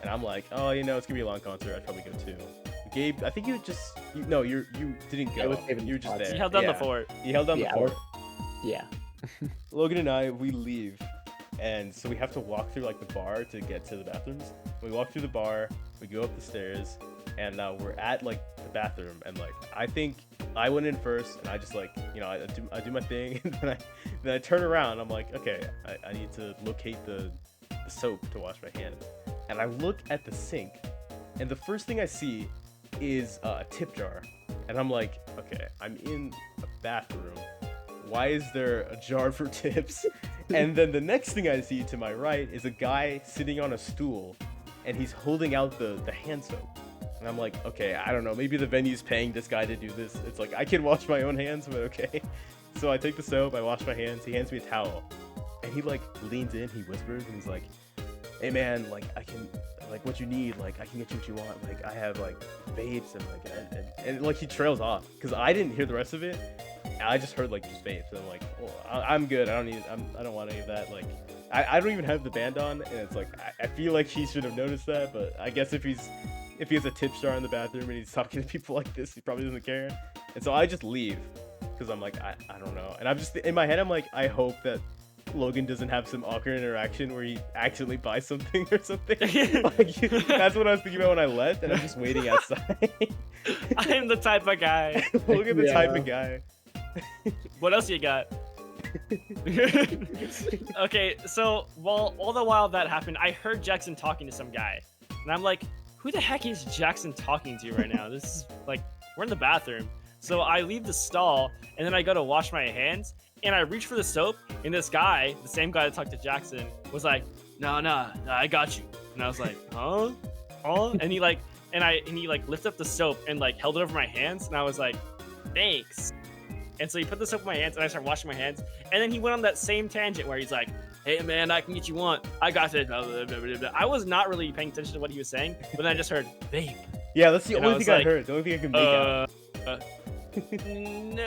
And I'm like, oh, it's gonna be a long concert. I'd probably go too. Gabe, I think you didn't go. You were just there. He held down the fort. He held down the fort. Yeah. Logan and I, we leave. And so we have to walk through like the bar to get to the bathrooms. We walk through the bar, we go up the stairs, and we're at like the bathroom. And like I think I went in first, and I just like I do my thing, and then I turn around. I'm like, okay, I need to locate the soap to wash my hands. And I look at the sink, and the first thing I see is a tip jar, and I'm like, okay, I'm in a bathroom. Why is there a jar for tips? And then the next thing I see to my right is a guy sitting on a stool, and he's holding out the hand soap. And I'm like, okay, I don't know, maybe the venue's paying this guy to do this. It's like, I can wash my own hands, but okay. So I take the soap, I wash my hands, he hands me a towel. And he like leans in, he whispers, and he's like, hey man, like I can, like what you need, like I can get you what you want. Like I have like vapes and like, and like he trails off. Cause I didn't hear the rest of it. I just heard like just vapes, and I'm like, well, I'm good. I don't want any of that. Like, I don't even have the band on, and it's like I feel like he should have noticed that. But I guess if he has a tip jar in the bathroom and he's talking to people like this, he probably doesn't care. And so I just leave because I'm like I don't know. And I'm just in my head, I'm like, I hope that Logan doesn't have some awkward interaction where he accidentally buys something or something. Like, that's what I was thinking about when I left, and I'm just waiting outside. I'm the type of guy. Logan, the type of guy. What else you got? Okay, so all the while that happened, I heard Jackson talking to some guy, and I'm like, who the heck is Jackson talking to right now? This is like, we're in the bathroom. So I leave the stall, and then I go to wash my hands, and I reach for the soap, and this guy, the same guy that talked to Jackson, was like, no, I got you. And I was like, huh? And he lifted up the soap and like held it over my hands, and I was like, thanks. And so he put the soap in my hands, and I started washing my hands. And then he went on that same tangent where he's like, hey, man, I can get you one. I got it. I was not really paying attention to what he was saying, but then I just heard, vape. Yeah, that's the only thing I like, heard. The only thing I can make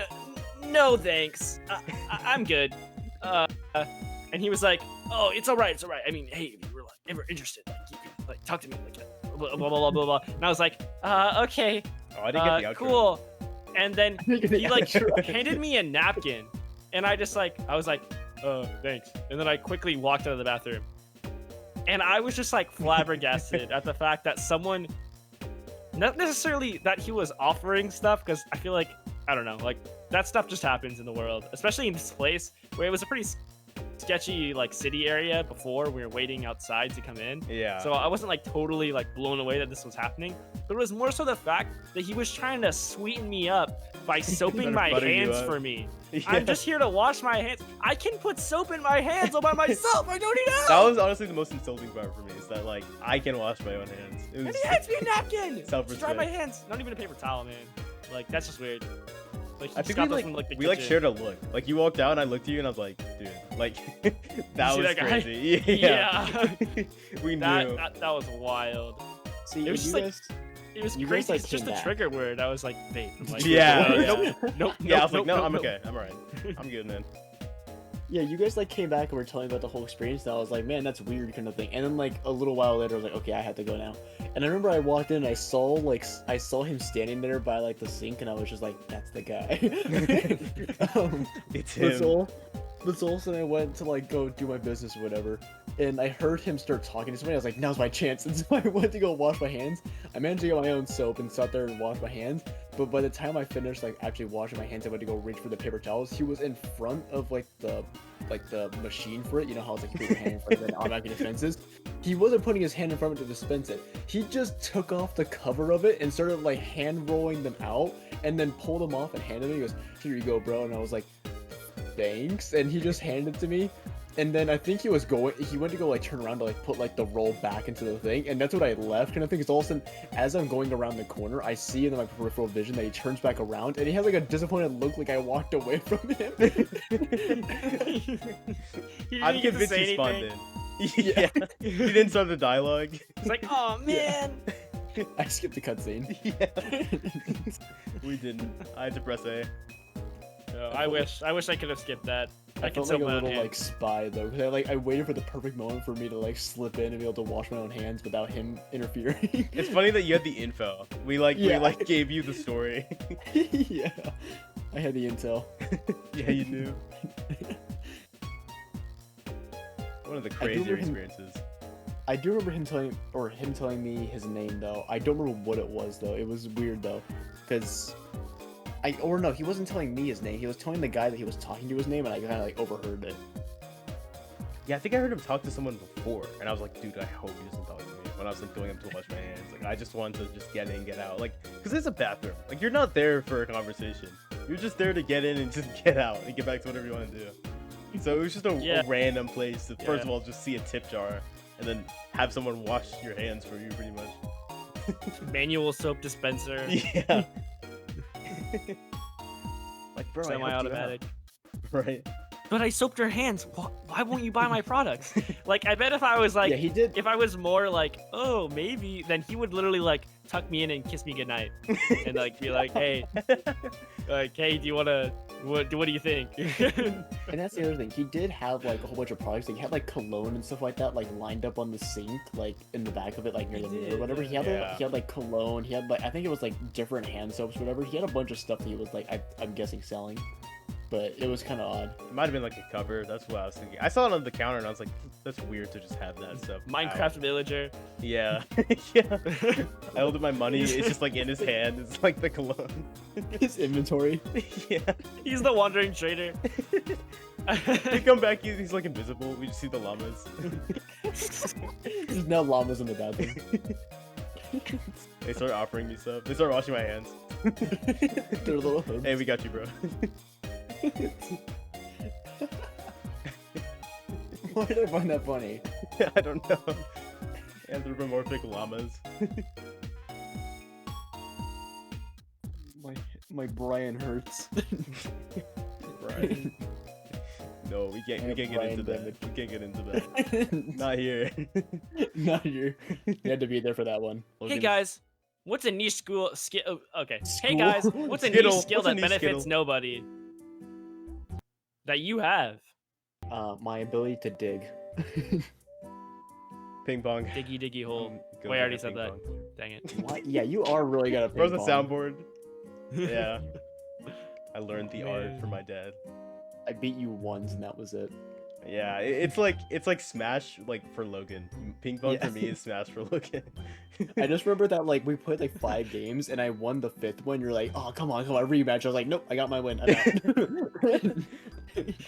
out. No, thanks. I'm good. And he was like, oh, it's all right. I mean, hey, if you were like ever interested, like, you could like talk to me, like, blah, blah, blah, blah, blah. And I was like, okay. Oh, I didn't get the outro. Cool. And then he like handed me a napkin, and I was like, thanks. And then I quickly walked out of the bathroom, and I was just like flabbergasted at the fact that someone, not necessarily that he was offering stuff, because I feel like I don't know, like that stuff just happens in the world, especially in this place where it was a pretty sketchy like city area before we were waiting outside to come in. Yeah. So I wasn't like totally like blown away that this was happening, but it was more so the fact that he was trying to sweeten me up by soaping my butter you hands up. for me. Yeah. I'm just here to wash my hands. I can put soap in my hands all by myself. I don't need help. That was honestly the most insulting part for me. Is that like I can wash my own hands. It And was he hands me a napkin. Just self-respect. dry my hands. Not even a paper towel, man. Like that's just weird. Like I think we like, the we like kitchen. shared a look. Like you walked out, and I looked at you, and I was like, dude, like that see was that guy? crazy. Yeah. We knew. That was wild. See, It was you just like- guys, It was You crazy. guys, like, It's just came a back. trigger word. I was like, vape. I'm like, Yeah. nope. Yeah, I was like, no, nope, I'm nope. okay. I'm alright. I'm good, man. yeah, you guys like came back and were telling me about the whole experience. And I was like, man, that's weird, kind of thing. And then like a little while later, I was like, okay, I have to go now. And I remember I walked in, and I saw him standing there by like the sink, and I was just like, that's the guy. It's But him. so all of a sudden I went to like go do my business or whatever, and I heard him start talking to somebody. I was like, now's my chance. And so I went to go wash my hands. I managed to get my own soap and sat there and wash my hands. But by the time I finished like actually washing my hands, I went to go reach for the paper towels. He was in front of like the machine for it. You know how it's like you put your hand in front of it and automatically dispenses. He wasn't putting his hand in front of it to dispense it. He just took off the cover of it and started like hand rolling them out, and then pulled them off and handed me. He goes, "Here you go, bro." And I was like, thanks. And he just handed it to me. And then I think he went to go like turn around to like put like the roll back into the thing, and that's what I left kind of thing. Because all of a sudden, as I'm going around the corner, I see in my peripheral vision that he turns back around, and he has like a disappointed look, like I walked away from him. I'm convinced he spawned in. Yeah. He didn't start the dialogue. It's like, oh man. I skipped the cutscene. Yeah. We didn't. I had to press A. No, I wish I could have skipped that. I can felt like soap a my own little like hands. spy though, because I waited for the perfect moment for me to like slip in and be able to wash my own hands without him interfering. It's funny that you had the info. We gave you the story. Yeah, I had the intel. Yeah, you knew. One of the crazier remember him- experiences. I do remember him telling me his name though. I don't remember what it was though. It was weird though, because no, he wasn't telling me his name. He was telling the guy that he was talking to his name, and I kind of like overheard it. Yeah, I think I heard him talk to someone before, and I was like, dude, I hope he doesn't talk to me. When I was like going up to wash my hands, like I just wanted to just get in, get out, like, because it's a bathroom. Like you're not there for a conversation. You're just there to get in and just get out and get back to whatever you want to do. So it was just a random place to first of all just see a tip jar, and then have someone wash your hands for you, pretty much. Manual soap dispenser. Yeah. Like, bro, Semi-automatic. Right. But I soaped your hands. Why won't you buy my products? Like, I bet if I was like, Yeah, he did. if I was more like, oh, maybe, then he would literally like tuck me in and kiss me goodnight, and like be like, hey, do you wanna? What do you think? And that's the other thing. He did have like a whole bunch of products. Like, he had like cologne and stuff like that, like lined up on the sink, like in the back of it, like near the mirror or whatever. He had like cologne. He had like, I think it was like different hand soaps, or whatever. He had a bunch of stuff that he was like, I'm guessing selling. But it was kind of odd. It might have been like a cover. That's what I was thinking. I saw it on the counter and I was like, that's weird to just have that stuff. Minecraft out. Villager. Yeah. Yeah. I held up my money. It's just like in his hand. It's like the cologne. His inventory. Yeah. He's the wandering trader. We come back. He's like invisible. We just see the llamas. There's no llamas in the bathroom. They start offering me stuff. They start washing my hands. They're little hoods. Hey, we got you, bro. Why did I find that funny? I don't know. Anthropomorphic llamas. My Brian hurts. Right. No, we can't get into that. We can't get into that. Not here. Not here. You had to be there for that one. Hey guys, what's a niche skill? Okay. Hey School? guys, what's a Skittle. niche skill What's a that niche benefits skittle? nobody? That you have. My ability to dig. Ping pong. Diggy diggy hole. Go Wait, I already get said ping that. pong. Dang it. What? Yeah, you are really good at ping Where's the pong. soundboard? Yeah. I learned the art Man. from my dad. I beat you once, and that was it. Yeah, it's like Smash like for Logan. Ping pong for me is Smash for Logan. I just remember that like we played like 5 games and I won the 5th one. You're like, oh come on, rematch. I was like, nope, I got my win. I'm out.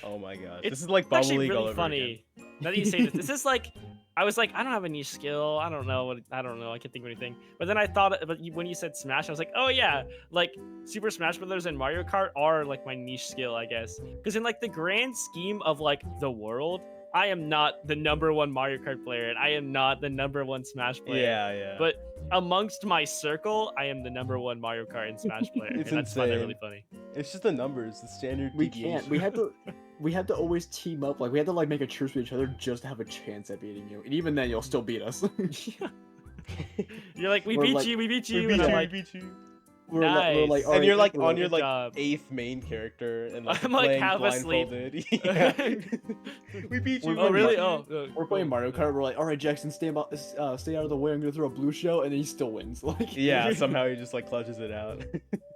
Oh my gosh, It's this is like actually Bubble League all really over funny. Now that you say this is like, I was like, I don't have a niche skill. I don't know. I can't think of anything. But then I thought, when you said Smash, I was like, oh yeah, like Super Smash Brothers and Mario Kart are like my niche skill, I guess. Because in like the grand scheme of like the world, I am not the #1 Mario Kart player, and I am not the #1 Smash player. Yeah. But amongst my circle, I am the #1 Mario Kart and Smash player. It's and I just find that insane. really funny. It's just the numbers, the standard. We deviation. can't. We had to always team up. Like we had to like make a truce with each other just to have a chance at beating you. And even then, you'll still beat us. You're like, we We're beat like- you, we beat you. We And beat I'm you, like, we beat you. We're Nice. like, And you're like we're on your good like job. 8th main character and like I'm, like, playing half asleep. blindfolded. Yeah. We beat you. Oh, oh really? beat you. Oh, We're playing Mario Kart. We're like, all right, Jackson, stay out of the way. I'm gonna throw a blue shell, and then he still wins. Like, Yeah, somehow he just like clutches it out.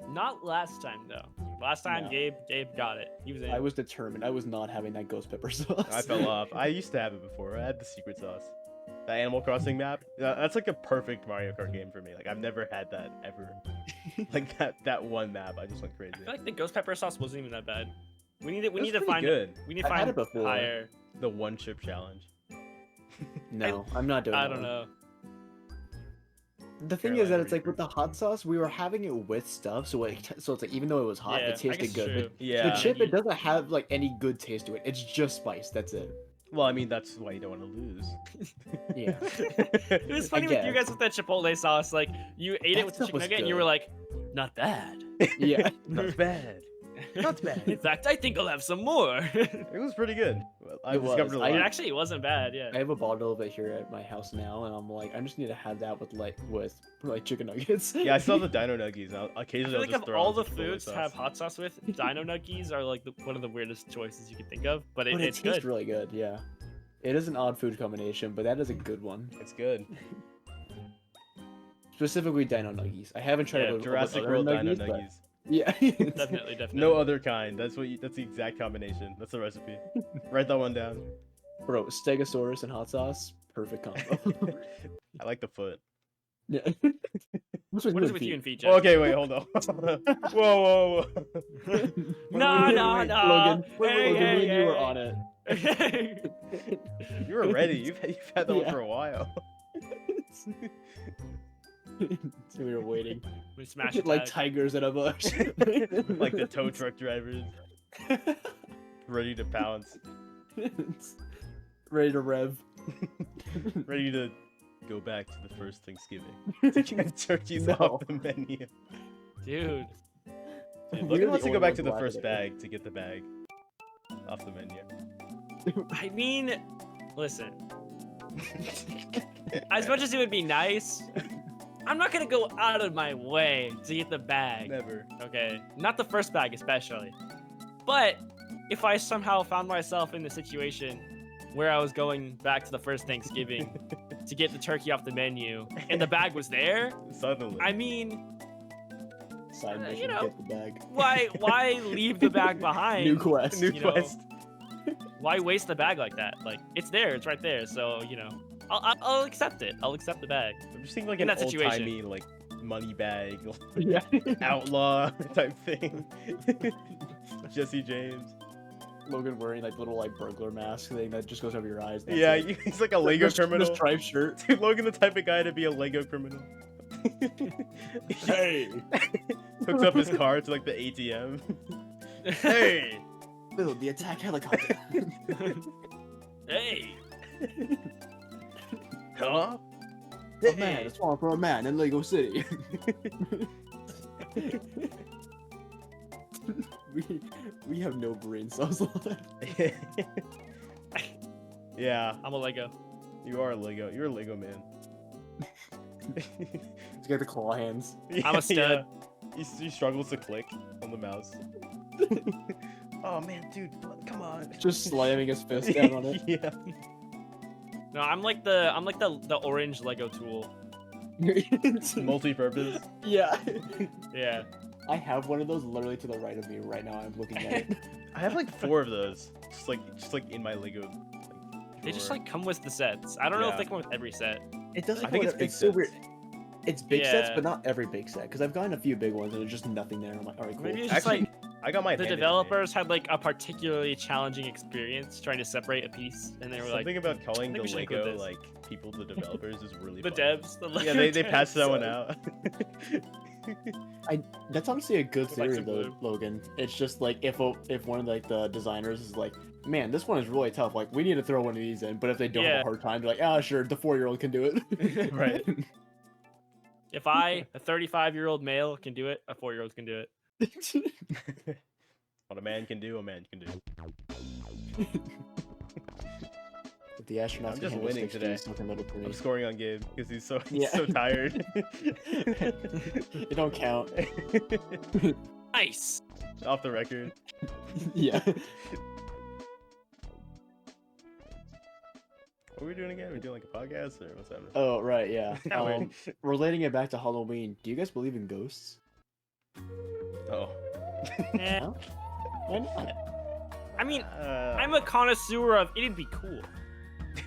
Not last time though. Last time No. Gabe got it. He was in. I was determined. I was not having that ghost pepper sauce. I fell off. I used to have it before. I had the secret sauce. That Animal Crossing map. That's like a perfect Mario Kart game for me. Like I've never had that ever. Like that one map, I just went crazy. I feel like the ghost pepper sauce wasn't even that bad. We need to It was find pretty good. We need to I've had find it before. higher. The one chip challenge. No, I'm not doing. I that don't one. know. The thing is that Carolina it's like Reaper. with the hot sauce, we were having it with stuff, so it's like even though it was hot, Yeah, it I tasted guess good. true. But Yeah. the chip, it doesn't have like any good taste to it. It's just spice. That's it. Well, I mean that's why you don't want to lose. Yeah. It was funny with you guess. guys with that Chipotle sauce. Like you ate it That with the stuff chicken was nugget, and you good. were like, not bad. Yeah. Not bad. Not In bad. fact, I think I'll have some more. It was pretty good. Well, I It was. discovered a I It lot. actually wasn't bad. Yeah. I have a bottle of it here at my house now, and I'm like, I just need to have that with chicken nuggets. Yeah, I still have the Dino Nuggies. I Occasionally, feel I'll like just of throw all on the some foods to Chipotle have sauce. hot sauce with, Dino Nuggies are like one of the weirdest choices you could think of. But, But it it's tastes good. really good. Yeah. It is an odd food combination, but that is a good one. It's good. Specifically Dino Nuggies. I haven't tried Yeah, it with Jurassic other World Dino nuggies, but- Nuggies. Yeah. Definitely. No other kind. That's the exact combination. That's the recipe. Write that one down. Bro, Stegosaurus and hot sauce, perfect combo. I like the foot. Yeah. What's What is it with you and feet, Jack? Oh, okay, wait, hold on. whoa. No, no, no. Logan, Hey, Logan, hey, me and you were hey. on it. You were ready. You've had that one Yeah. for a while. So we were waiting. We smashed it Like tigers in a bush. Like the tow truck drivers, ready to pounce, Ready to rev. ready to go back to the first Thanksgiving to get turkeys No. off the menu. Dude. Dude, We're Logan the wants to go only back to ones the laughing first at it. bag to get the bag off the menu. I mean, listen. As much as it would be nice, I'm not gonna go out of my way to get the bag. Never. Okay, not the first bag especially. But if I somehow found myself in the situation where I was going back to the first Thanksgiving to get the turkey off the menu and the bag was there, Suddenly. I mean, Side mission, you know, get the bag. why leave the bag behind? New quest. New you know. quest. Why waste the bag like that? Like, it's there, it's right there. So, you know, I'll accept it. I'll accept the bag. I'm just thinking like In an that old situation. timey like money bag, Yeah. outlaw type thing. Jesse James. Logan wearing like little like burglar mask thing that just goes over your eyes. Yeah, he's like a Lego criminal. The striped shirt. Dude, Logan the type of guy to be a Lego criminal. Hey. Hooks up his car to like the ATM. Hey! Build the attack helicopter. Hey! Huh? A man, it's one for a man in Lego City. we have no brain cells left. Yeah, I'm a Lego. you are a Lego. You're a Lego man. Let's get the claw hands. I'm a stud. He struggles to click on the mouse. Oh man, dude, come on. Just slamming his fist down on it. Yeah. No, I'm like the orange Lego tool. Multi-purpose. Yeah. Yeah. I have one of those literally to the right of me right now. I'm looking at it. I have like 4 of those, just like in my Lego. They just drawer. like come with the sets. I don't know if Yeah. they come with every set. It doesn't. I think it's big so weird. sets. It's big sets, Yeah. but not every big set. Because I've gotten a few big ones and there's just nothing there. I'm like, all right, cool. Maybe it's just Actually, like I got my the developers had like a particularly challenging experience trying to separate a piece, and they were Something like, about calling I think the we should include Lego this. like people the developers is really the funny. devs. The Yeah, Lego they passed that devs. one out. That's honestly a good With, like, theory some though, glue. Logan. It's just like if one of like the designers is like, man, this one is really tough. Like we need to throw one of these in. But if they don't have Yeah. a hard time, they're like, ah, sure, the 4-year-old can do it. Right. If I, a 35-year-old male, can do it, a 4-year-old can do it. What a man can do, a man can do. If the astronauts I'm can just handle winning 60, today. so can little Prinny. I'm scoring on Gabe because he's so Yeah. tired. It don't count. Nice. Off the record. Yeah. What are we doing again? Are we doing like a podcast or what's happening? Oh right, yeah. Yeah, Relating it back to Halloween, do you guys believe in ghosts? Oh. Eh, No? Why not? I mean, I'm a connoisseur of it'd be cool.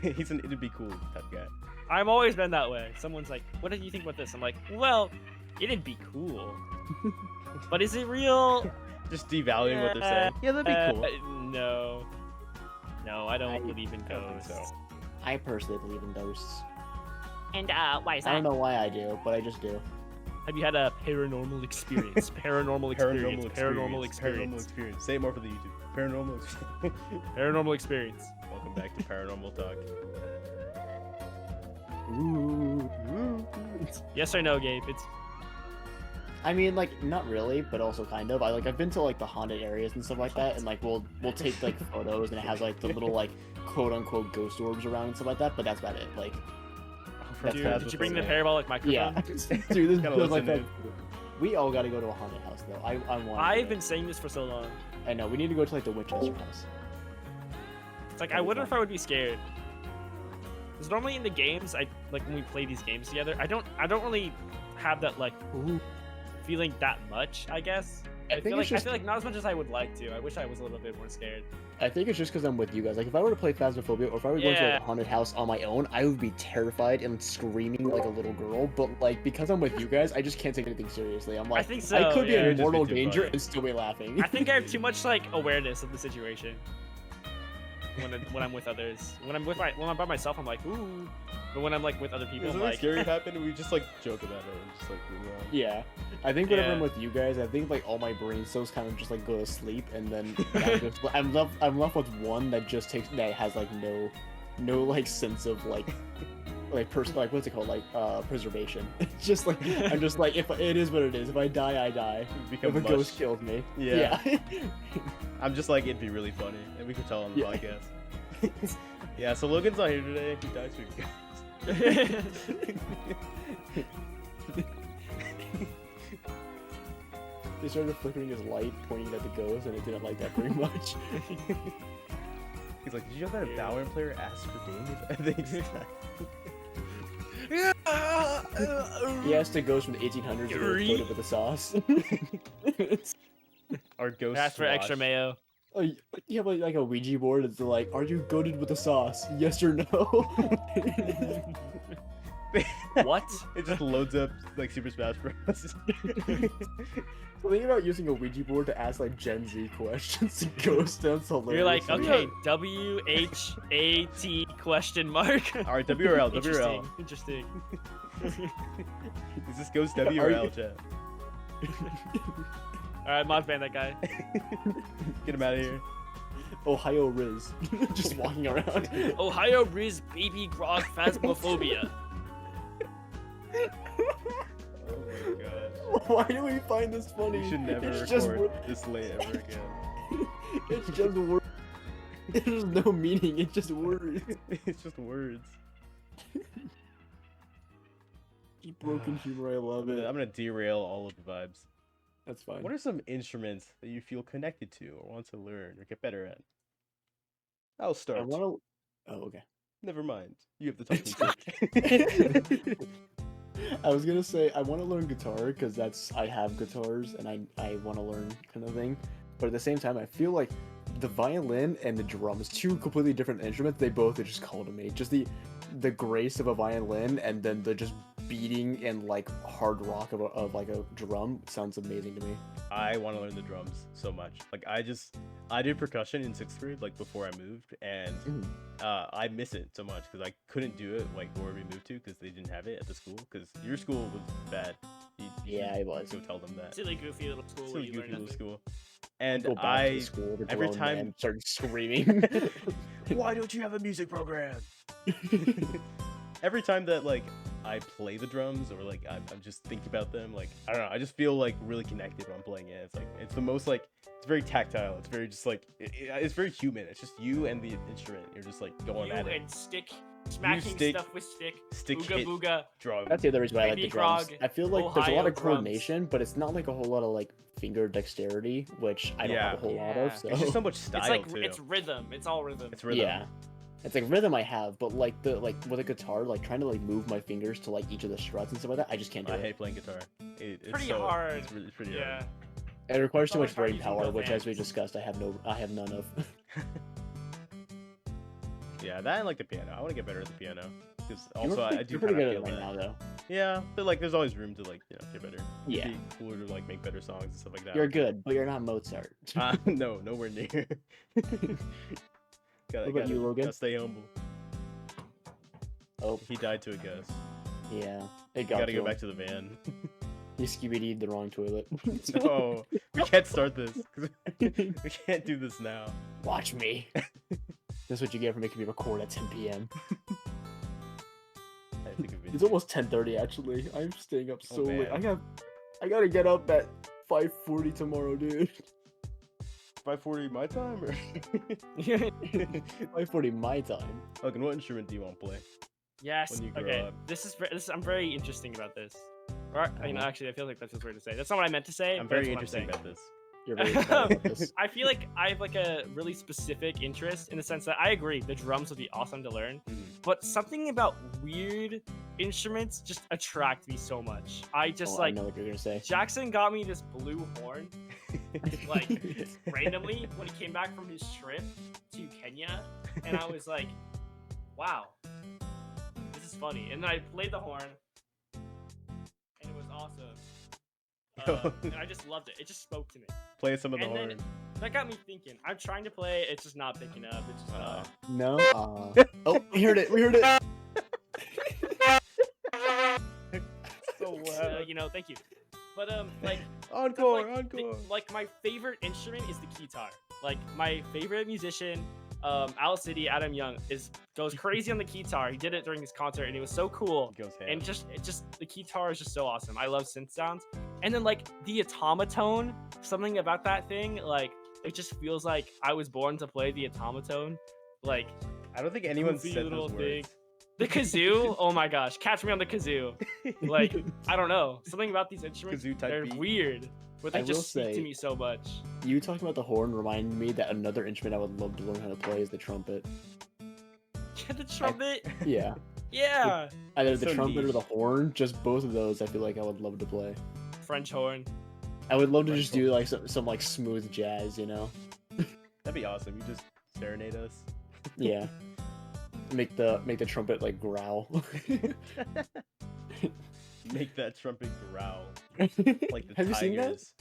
He's an it'd be cool type guy. I've always been that way. Someone's like, "What do you think about this?" I'm like, "Well, it'd be cool." But is it real? Just devaluing what they're saying. Yeah, that'd be cool. No. No, I don't I believe in I don't think ghosts. so. I personally believe in ghosts. And why is I don't know why I do, but I just do. Have you had a paranormal experience? Paranormal experience. Paranormal experience. experience. Say it more for the YouTube. Paranormal experience. Paranormal experience. Welcome back to Paranormal Talk. Ooh. Yes or no, Gabe? It's I mean, like, not really, but also kind of. I've been to like the haunted areas and stuff like that, and like we'll take like photos, and it has like the little like quote unquote ghost orbs around and stuff like that. But that's about it. Like, That's Dude, bad did you with bring the us, parabolic microphone? yeah, dude, this Gotta feels like listen that. We all got to go to a haunted house though. I want. I've been saying this for so long. I know we need to go to like the Winchester house. It's like I That'd be wonder if fun. I would be scared. Because normally in the games, I like when we play these games together, I don't really have that like ooh feeling that much. I guess. I think it's just. I feel like not as much as I would like to. I wish I was a little bit more scared. I think it's just because I'm with you guys. Like, if I were to play Phasmophobia, or if I were going to like, Yeah. a haunted house on my own, I would be terrified and screaming like a little girl. But like, because I'm with you guys, I just can't take anything seriously. I'm like, I think so. I could be yeah. in Just be mortal too danger funny. and still be laughing. I think I have too much like awareness of the situation. When I'm with others, when I'm by myself, I'm like ooh, but when I'm like with other people, If I'm something like scary happened, we just like joke about it and just like move on. Yeah, I think whenever I'm Yeah. with you guys, I think like all my brain cells kind of just like go to sleep, and then I'm left with one that just that has like no like sense of like what's it called, like preservation. It's just like I'm just like, if it is what it is. If I die, I die. We become If a mush. ghost kills me, Yeah. yeah. I'm just like, it'd be really funny, and we could tell on the Yeah. podcast. Yeah, so Logan's not here today. He died too. They started flickering his light, pointing at the ghost, and it didn't like that very much. He's like, did you know that a Yeah. Valorant player asked for Dave? And then he just died. He asked the ghost from the 1800s to Yuri. be coated with the sauce. Our ghost ask for extra swatch. mayo. Oh, you have like a Ouija board. It's like, are you goated with the sauce? Yes or no? What? It just loads up like Super Smash Bros. Think about using a Ouija board to ask like Gen Z questions to ghosts. That's hilarious. You're like, to me. okay, WHAT question mark. All right, WRL, WRL. Interesting. Is this ghost WRL, chat? All right, mod ban that guy. Get him out of here. Ohio Riz, just walking around. Ohio Riz baby grog phasmophobia. Oh my god. Why do we find this funny? We should never It's just record wor- this late ever again. It's just words. There's no meaning. It's just words. It's just words. Just broken humor. I love I'm it. gonna derail all of the vibes. That's fine. What are some instruments that you feel connected to or want to learn or get better at? I'll I start. want to. Oh, okay. Never mind. You have the talking stick. I was gonna say I want to learn guitar because I have guitars and I want to learn kind of thing, but at the same time I feel like the violin and the drums, two completely different instruments, they both are just call to me. Just the grace of a violin and then the just beating and like hard rock of like a drum sounds amazing to me. I want to learn the drums so much. Like I did percussion in 6th grade, like before I moved, and I miss it so much because I couldn't do it like where we moved to because they didn't have it at the school. Because your school was bad. Yeah, it was. Go tell them that. Silly goofy little school. Silly goofy little school. And Go back I to school, the every grown time man started screaming. why don't you have a music program? Every time that like I play the drums or like I'm just thinking about them, like I don't know, I just feel like really connected when I'm playing it. It's like it's the most like it's very tactile. It's very just like it's very human. It's just you and the instrument. You're just like going at it. And smacking stuff with stick. Booga booga. Drum. That's the other reason why I like Baby the drums. Grog, I feel like there's a lot Ohio of coordination, but it's not like a whole lot of like finger dexterity, which I don't have a whole lot of. So It's just so much style It's like too. it's rhythm. It's all rhythm. It's rhythm. yeah, it's like rhythm I have, but like with a guitar, like trying to like move my fingers to like each of the struts and stuff like that, I just can't do I it. hate playing guitar. It's Pretty so, hard. It's really pretty Yeah. hard. It requires too Oh, much it's hard brain using power, both which, as we hands. discussed, I have none of. Yeah, that and like the piano. I want to get better at the piano because You're also I do you're pretty kind good of at feel it right that. now, though. Yeah, but like there's always room to like get better. Yeah. It'd be cooler to like make better songs and stuff like that. You're good, but you're not Mozart. No, nowhere near. What about you, Logan? Gotta stay humble. Oh, He died to a ghost. yeah. It You got gotta to go him. back to the van. You Scooby-Doo'd the wrong toilet. No, we can't start this. We can't do this now. Watch me. That's what you get for making me record at 10 p.m. I think of it. It's almost 10:30 actually. I'm staying up so late. man. I gotta get up at 5:40 tomorrow, dude. 5:40 my time or 5:40 my time. Logan, what instrument do you want to play? Yes. When you grow Okay. up. This I'm very interesting about this. Or, you know, actually, I feel like that's just weird to say. That's not what I meant to say. I'm but very that's what interested saying. about this. You're very excited about this. I feel like I have like a really specific interest in the sense that I agree the drums would be awesome to learn, but something about weird instruments just attract me so much. I just I know what you're gonna say. Jackson got me this blue horn like randomly when he came back from his trip to Kenya, and I was like, wow, this is funny. And then I played the horn, and it was awesome. And I just loved it. It just spoke to me. Play some of the And horn. then that got me thinking. I'm trying to play, it's just not picking up. It's just not. No. Oh, we heard it. We heard it. So loud. You know, thank you. But like Encore, like, encore. like my favorite instrument is the guitar. Like my favorite musician, Owl City, Adam Young, goes crazy on the guitar. He did it during his concert, and it was so cool. Goes ham. And just the guitar is just so awesome. I love synth sounds. And then like the automaton, something about that thing, like it just feels like I was born to play the automaton. Like I don't think anyone goofy said little those thing. words. The kazoo, oh my gosh, catch me on the kazoo. Like I don't know, something about these instruments, Kazoo type they're beat. weird, but they I will just speak say- to me so much. You talking about the horn reminded me that another instrument I would love to learn how to play is the trumpet. The trumpet, Yeah. yeah. Either the So trumpet or niche. the horn, just both of those I feel like I would love to play. French horn. I would love to French just do like some like smooth jazz, you know? That'd be awesome. You just serenade us. Yeah. Make the trumpet like growl. Make that trumpet growl like the Have you seen that? tigers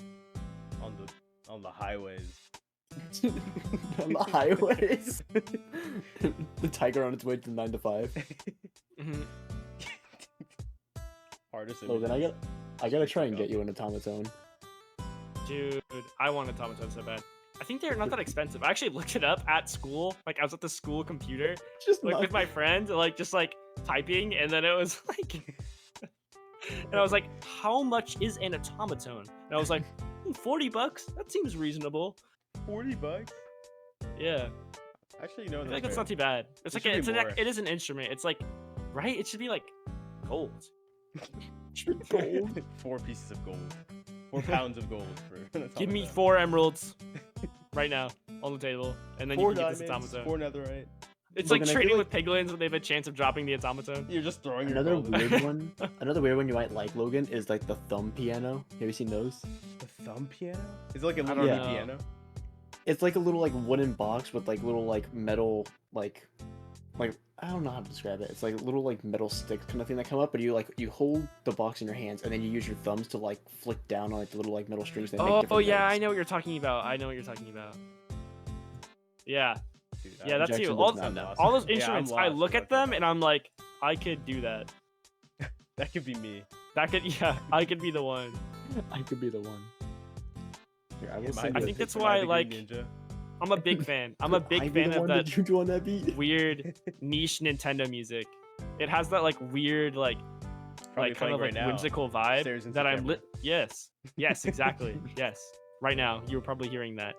on the highways. On the highways. The tiger on its way to 9 to 5. Mhm. Hardest Logan, images. I gotta try and get you an automaton. Dude, I want a automaton so bad. I think they're not that expensive. I actually looked it up at school. Like I was at the school computer, Just like not- with my friend, like just like typing, and then it was like, and I was like, "How much is an automaton?" And I was like, $40. That seems reasonable. $40? Yeah, Actually, no, I feel like that's it's not too bad. It's It like should be more. it is an instrument. It's like, right? It should be like gold. gold. 4 pieces of gold. 4 pounds of gold for an Give me automaton. 4 emeralds right now on the table, and then 4 you can get this diamonds, automaton. 4 netherite. It's like Logan, I feel trading like- with piglins when they have a chance of dropping the automaton. You're just throwing your Another ball. weird one. Another weird one you might like, Logan, is like the thumb piano. Have you seen those? The thumb piano? Is it like a I little don't mini know. piano? It's like a little like wooden box with like little like metal like I don't know how to describe it. It's like little like metal sticks kind of thing that come up, but you hold the box in your hands and then you use your thumbs to like flick down on like the little like metal strings. That make Oh different yeah, I notes. know what you're talking about. I know what you're talking about. Yeah, Dude, yeah, that's Jackson you. looks All, mad now. all those Yeah, I'm instruments, I lost. look What at them about and I'm like, I could do that. That could be me. That could, yeah, I could be the one. I could be the one. Here, I will Am send I you think a that's am I why, the like, Green Ninja? I'm a big fan. I'm a Could I big be fan the of one that that you do on that beat. weird niche Nintendo music. It has that like weird like Probably kind playing of like right now. whimsical vibe Stares into that the I'm camera. lit. Yes, yes, exactly. Yes, right now you're probably hearing that,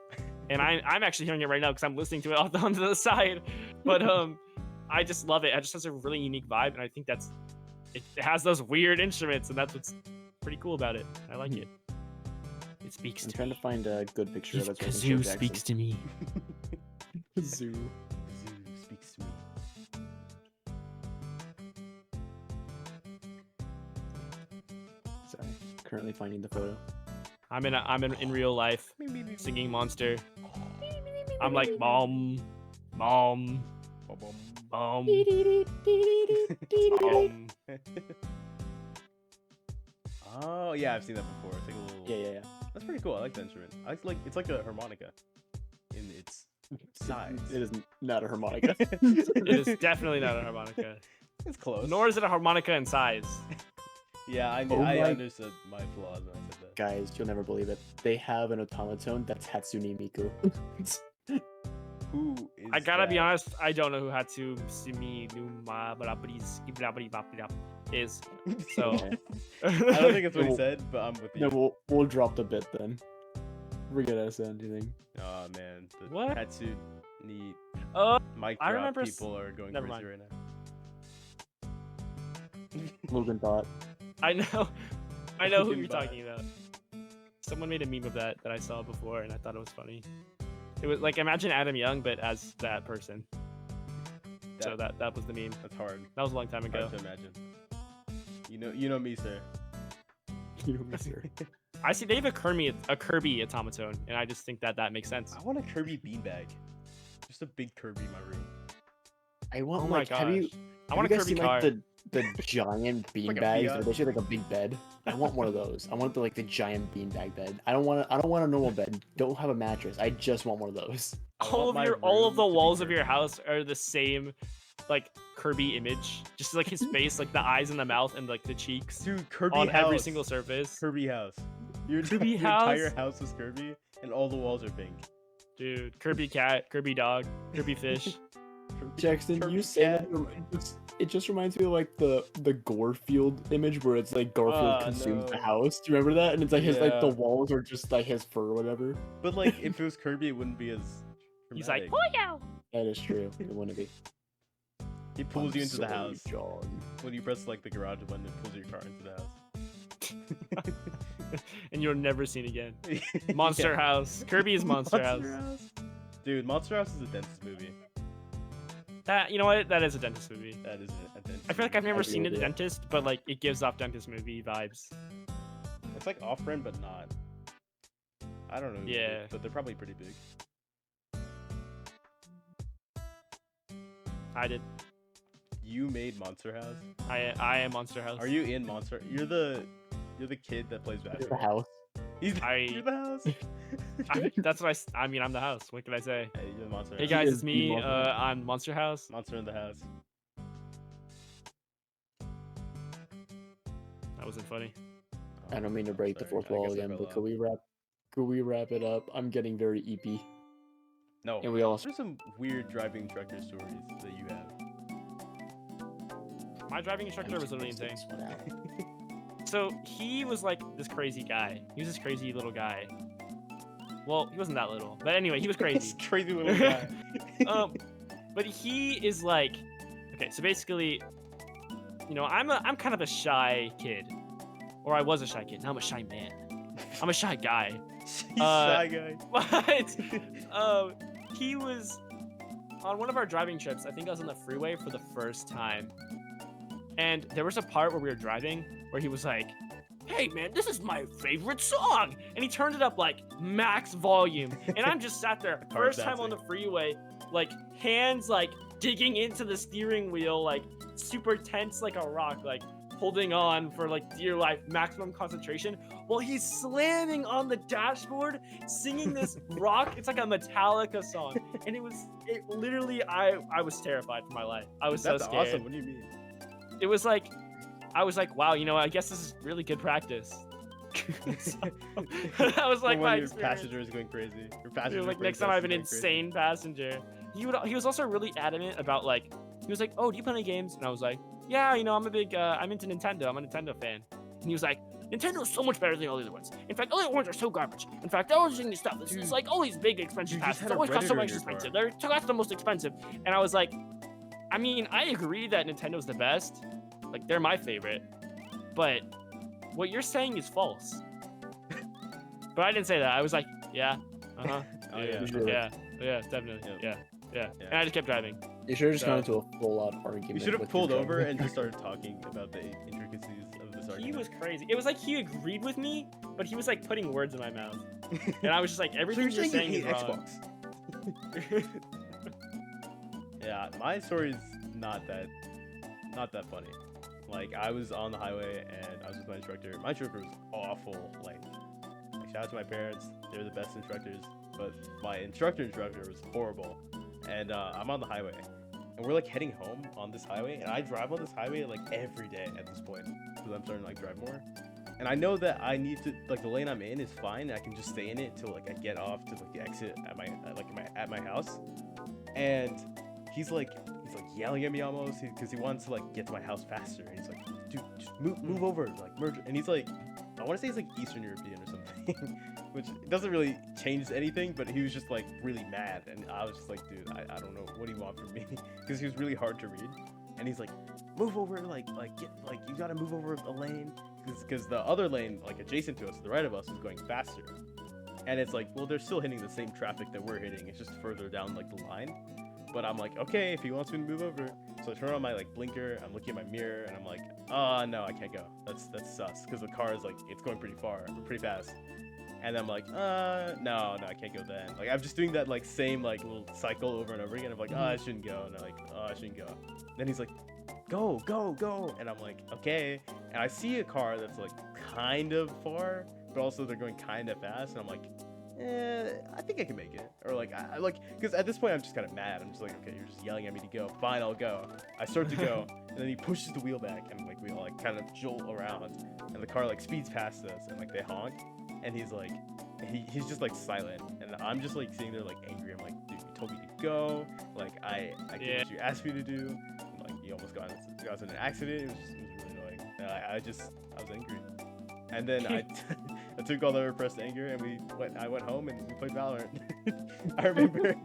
and I'm actually hearing it right now because I'm listening to it off onto the side. But I just love it. It just has a really unique vibe, and I think it has those weird instruments, and that's what's pretty cool about it. I like it. It speaks I'm to trying me. to find a good picture of it. So I can show Kazoo Jackson. speaks to me. Kazoo. Zoo speaks to me. Sorry, currently finding the photo. I'm in real life singing monster. I'm like mom, mom, mom, mom. Oh yeah, I've seen that before. It's like a little. Yeah. That's pretty cool. I like the instrument. It's like a harmonica, in its size. It is not a harmonica. It is definitely not a harmonica. It's close. Nor is it a harmonica in size. Yeah, I Oh I my- understood my flaws when I said that. Guys, you'll never believe it. They have an automaton that's Hatsune Miku. Who is? I gotta be that? honest, I don't know who Hatsu Simi Numa is. So Okay. I don't think it's what he Well, said, but I'm with you. No, we'll drop the bit then. Forget us anything. Oh man, the What? Hatsune need Oh, mic I drop remember people are going never crazy mind. right now. Logan thought. I know who Fucking you're bad. talking about. Someone made a meme of that I saw before, and I thought it was funny. It was like imagine Adam Young, but as that person. So that was the meme. That's hard. That was a long time ago. Hard to imagine. You know me, sir. You miss her. I see they have a Kirby automaton, and I just think that makes sense. I want a Kirby beanbag. Just a big Kirby in my room. I want Oh my like have you gosh. I want a have you guys Kirby seen, car. like, the giant bean Like a bags? Fiat. They're basically like a big bed. I want one of those. I want the giant beanbag bed. I don't want a normal bed. Don't have a mattress. I just want one of those. I all want of my all of room the to be walls of Kirby. your house are the same like Kirby image, just like his face, like the eyes and the mouth and like the cheeks Dude, Kirby on house. every single surface. Kirby house. Your, Kirby your house? entire house is Kirby, and all the walls are pink. Dude, Kirby cat, Kirby dog, Kirby fish. Jackson, Kirby you say cat. that, it just reminds me of like the Garfield image where it's like Garfield consumes the no. house. Do you remember that? And it's like his like the Yeah. walls are just like his fur or whatever. But like, if it was Kirby, it wouldn't be as. He's like, dramatic. Poyo! That is true. It wouldn't be. He pulls I'm you into the sorry, house. John. When you press like the garage button, it pulls your car into the house. And you're never seen again. Monster Yeah. House. Kirby is Monster, House. Dude, Monster House is a dentist movie. That you know what? That is a dentist movie. That is a dentist. I feel like I've movie. never agree seen with it a you. dentist, but like it gives off dentist movie vibes. It's like off-brand, but not. I don't know. who Yeah. made it, but they're probably pretty big. I did. You made Monster House. I am Monster House. Are you in Monster? You're the kid that plays The basketball. house. He's I- you're the house. That's what I mean, I'm the house. What can I say? Hey, you're the Monster Hey House. guys, is it's the me Monster House. on Monster House. Monster in the house. That wasn't funny. I don't mean to break the Sorry, fourth I wall guess I again, fell but off. could we wrap it up? I'm getting very EP. No. And we also There's some weird driving trucker stories that you have. My driving instructor was literally insane. So he was like this crazy guy. He was this crazy little guy. Well, he wasn't that little, but anyway, he was This crazy. crazy little guy. But he is like, okay, so basically, you know, I'm kind of a shy kid, or I was a shy kid. Now I'm a shy man. I'm a shy guy. He's shy guy. But he was on one of our driving trips, I think I was on the freeway for the first time. And there was a part where we were driving where he was like, "Hey man, this is my favorite song." And he turned it up like max volume. And I'm just sat there, first time on the freeway, like hands like digging into the steering wheel, like super tense like a rock, like holding on for like dear life, maximum concentration, while he's slamming on the dashboard, singing this rock. It's like a Metallica song. And it literally, I was terrified for my life. I was so That's scared. awesome. What do you mean? It was like, I was like, wow, I guess this is really good practice. So, that was like When my your experience. passenger is going crazy. Your passenger Like next time I have an insane passenger. He was also really adamant about like, he was like, "Oh, do you play any games?" And I was like, "Yeah, I'm into Nintendo. I'm a Nintendo fan." And he was like, "Nintendo's so much better than all the other ones. In fact, all the other ones are so garbage. In fact, they're always doing this stuff. It's like all these big expensive passes. Always cost so much expensive. They're the most expensive." And I was like, I mean, I agree that Nintendo's the best. Like, they're my favorite. But what you're saying is false. But I didn't say that. I was like, yeah, Oh, yeah, definitely, yeah. And I just kept driving. You should have just gone into a full-out argument. You should have with pulled your over driver. and just started talking about the intricacies of this argument. He was crazy. It was like he agreed with me, but he was like putting words in my mouth. And I was just like, everything So you're saying is wrong. Xbox. Yeah, my story is not that funny. Like, I was on the highway and I was with my instructor. My instructor was awful. Like shout out to my parents. They're the best instructors. But my instructor was horrible. And I'm on the highway. And we're like heading home on this highway. And I drive on this highway like every day at this point. Because I'm starting to like drive more. And I know that I need to, like, the lane I'm in is fine. I can just stay in it till like I get off to like the exit at my house. And he's like yelling at me almost because he wants to like get to my house faster. And he's like, "Dude, just move over, like merge." And he's like, I want to say he's like Eastern European or something, which doesn't really change anything. But he was just like really mad, and I was just like, dude, I don't know, what do you want from me? Because he was really hard to read. And he's like, "Move over, you gotta move over a lane," because the other lane, like adjacent to us, to the right of us, is going faster. And it's like, well, they're still hitting the same traffic that we're hitting. It's just further down like the line. But I'm like, okay, if he wants me to move over. So I turn on my like blinker, I'm looking at my mirror, and I'm like, oh no, I can't go. That's sus, because the car is like, it's going pretty fast. And I'm like, no, I can't go then. Like, I'm just doing that like same like little cycle over and over again. I'm like, oh, I shouldn't go. And I'm like, oh, I shouldn't go. Then he's like, go. And I'm like, okay. And I see a car that's like kind of far, but also they're going kind of fast. And I'm like, I think I can make it. Or like, I because at this point I'm just kind of mad. I'm just like, okay, you're just yelling at me to go. Fine, I'll go. I start to go, and then he pushes the wheel back, and like we all like kind of jolt around, and the car like speeds past us, and like they honk, and he's like, he's just like silent, and I'm just like sitting there like angry. I'm like, dude, you told me to go. Like I did what you asked me to do. And, like you almost got in an accident. It was really annoying. And I was angry. And then I took all the repressed anger, and I went home and we played Valorant. I remember.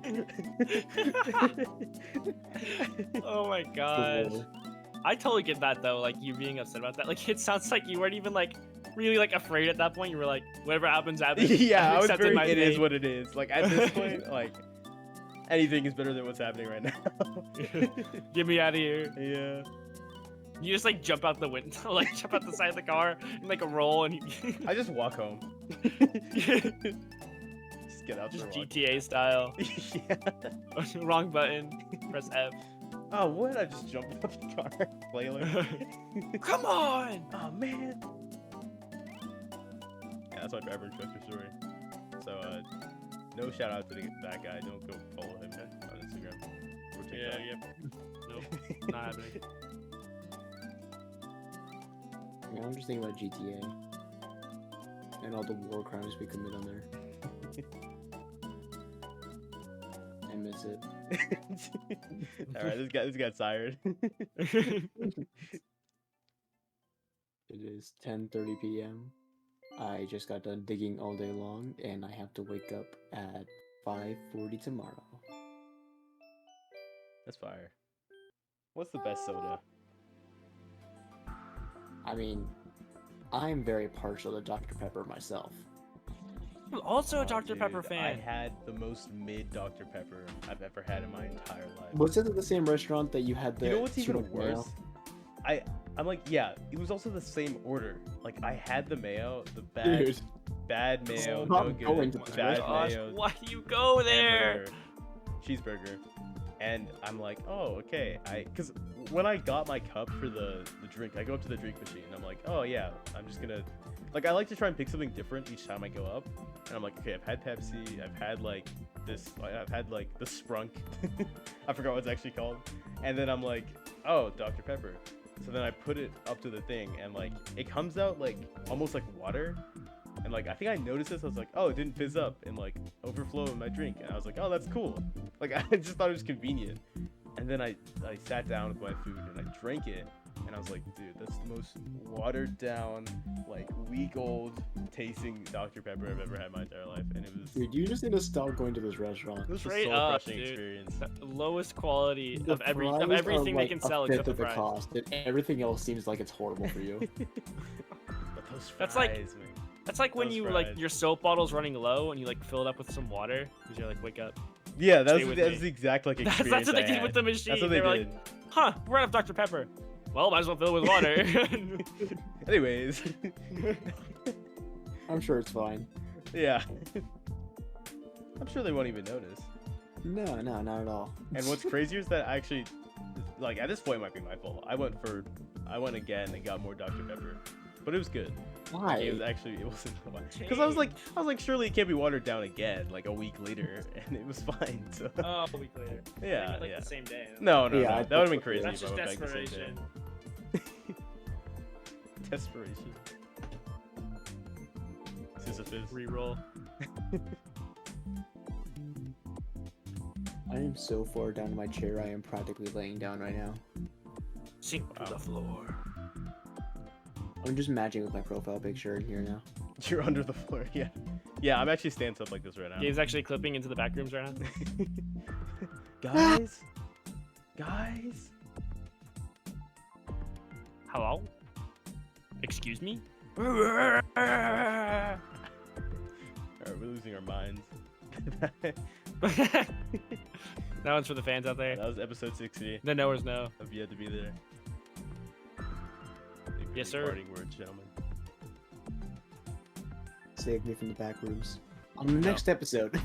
Oh my gosh. Cool. I totally get that though, like you being upset about that. Like it sounds like you weren't even like really like afraid at that point. You were like, whatever happens. Yeah, I was accepted my it fate. is what it is. Like at this point, like anything is better than what's happening right now. Get me out of here. Yeah. You just like jump out the window, like jump out the side of the car and like a roll, and I just walk home. Just get out. Just GTA style. Yeah. Wrong button. Press F. Oh, what? I just jumped off the car. Flailing. Come on! Oh man. Yeah, that's my driver instructor story. So, no shout out to that guy. Don't go follow him on Instagram. Or TikTok. Yeah. Nope. Not happening. I'm just thinking about GTA and all the war crimes we commit on there. I miss it. All right, this got tired. It is 10:30 p.m. I just got done digging all day long, and I have to wake up at 5:40 tomorrow. That's fire. What's the best soda? I mean, I'm very partial to Dr. Pepper myself. I'm also a Oh, Dr. Pepper dude, I fan. had the most mid Dr. Pepper I've ever had in my entire life. Was it at the same restaurant that you had the? You know what's even tuna mayo? worse? I'm like, yeah, it was also the same order. Like I had the mayo, the Dude, bad mayo, Stop no going good, to this bad Gosh, mayo, why do you go there? hamburger, cheeseburger, and I'm like, oh, okay. Because when I got my cup for the drink, I go up to the drink machine and I'm like, oh yeah, I'm just gonna, like, I like to try and pick something different each time I go up, and I'm like, okay, I've had Pepsi, I've had like this, I've had like the Sprunk, I forgot what it's actually called, and then I'm like, oh, Dr. Pepper. So then I put it up to the thing, and like it comes out like almost like water, and like I think I noticed this. I was like, oh, it didn't fizz up and like overflow in my drink, and I was like, oh, that's cool. Like I just thought it was convenient. And then I sat down with my food and I drank it, and I was like, dude, that's the most watered down, like week-old tasting Dr. Pepper I've ever had in my entire life, and it was. dude, you just need to stop going to this restaurant. It was a Straight soul up, crushing dude. experience. The lowest quality The of fries everything are, they like, can a sell fifth except of the the fries. cost, and everything else seems like it's horrible for you. But those fries, That's like- man. That's like when Those you fries. like your soap bottle's running low and you like fill it up with some water because you're like, wake up. Yeah, Stay that's with that's me. the exact like That's experience what they I did had. with the machine. That's what They they were did. like, huh, we're out of Dr. Pepper. Well, might as well fill it with water. Anyways, I'm sure it's fine. yeah. I'm sure they won't even notice. No, not at all. And what's crazier is that I actually, like, at this point, it might be my fault. I went again and got more Dr. Pepper, but it was good. Why? It wasn't because I was like, surely it can't be watered down again, like a week later, and it was fine. So Oh, a week later. yeah, Like yeah. the same day. No, Yeah, that would have been crazy. That's if I just went back the same day. desperation. Desperation. Sisyphus. Reroll. I am so far down in my chair, I am practically laying down right now. Sink to the floor. I'm just matching with my profile picture in here now. You're under the floor. Yeah, yeah. I'm actually standing up like this right now. Gabe's actually clipping into the back rooms right now. guys. Hello? Excuse me? Alright, we're losing our minds. That one's for the fans out there. That was episode 60 The knowers know. of Yet to Be There. Yes, sir. Parting words, gentlemen. Save me from the back rooms. On the next episode.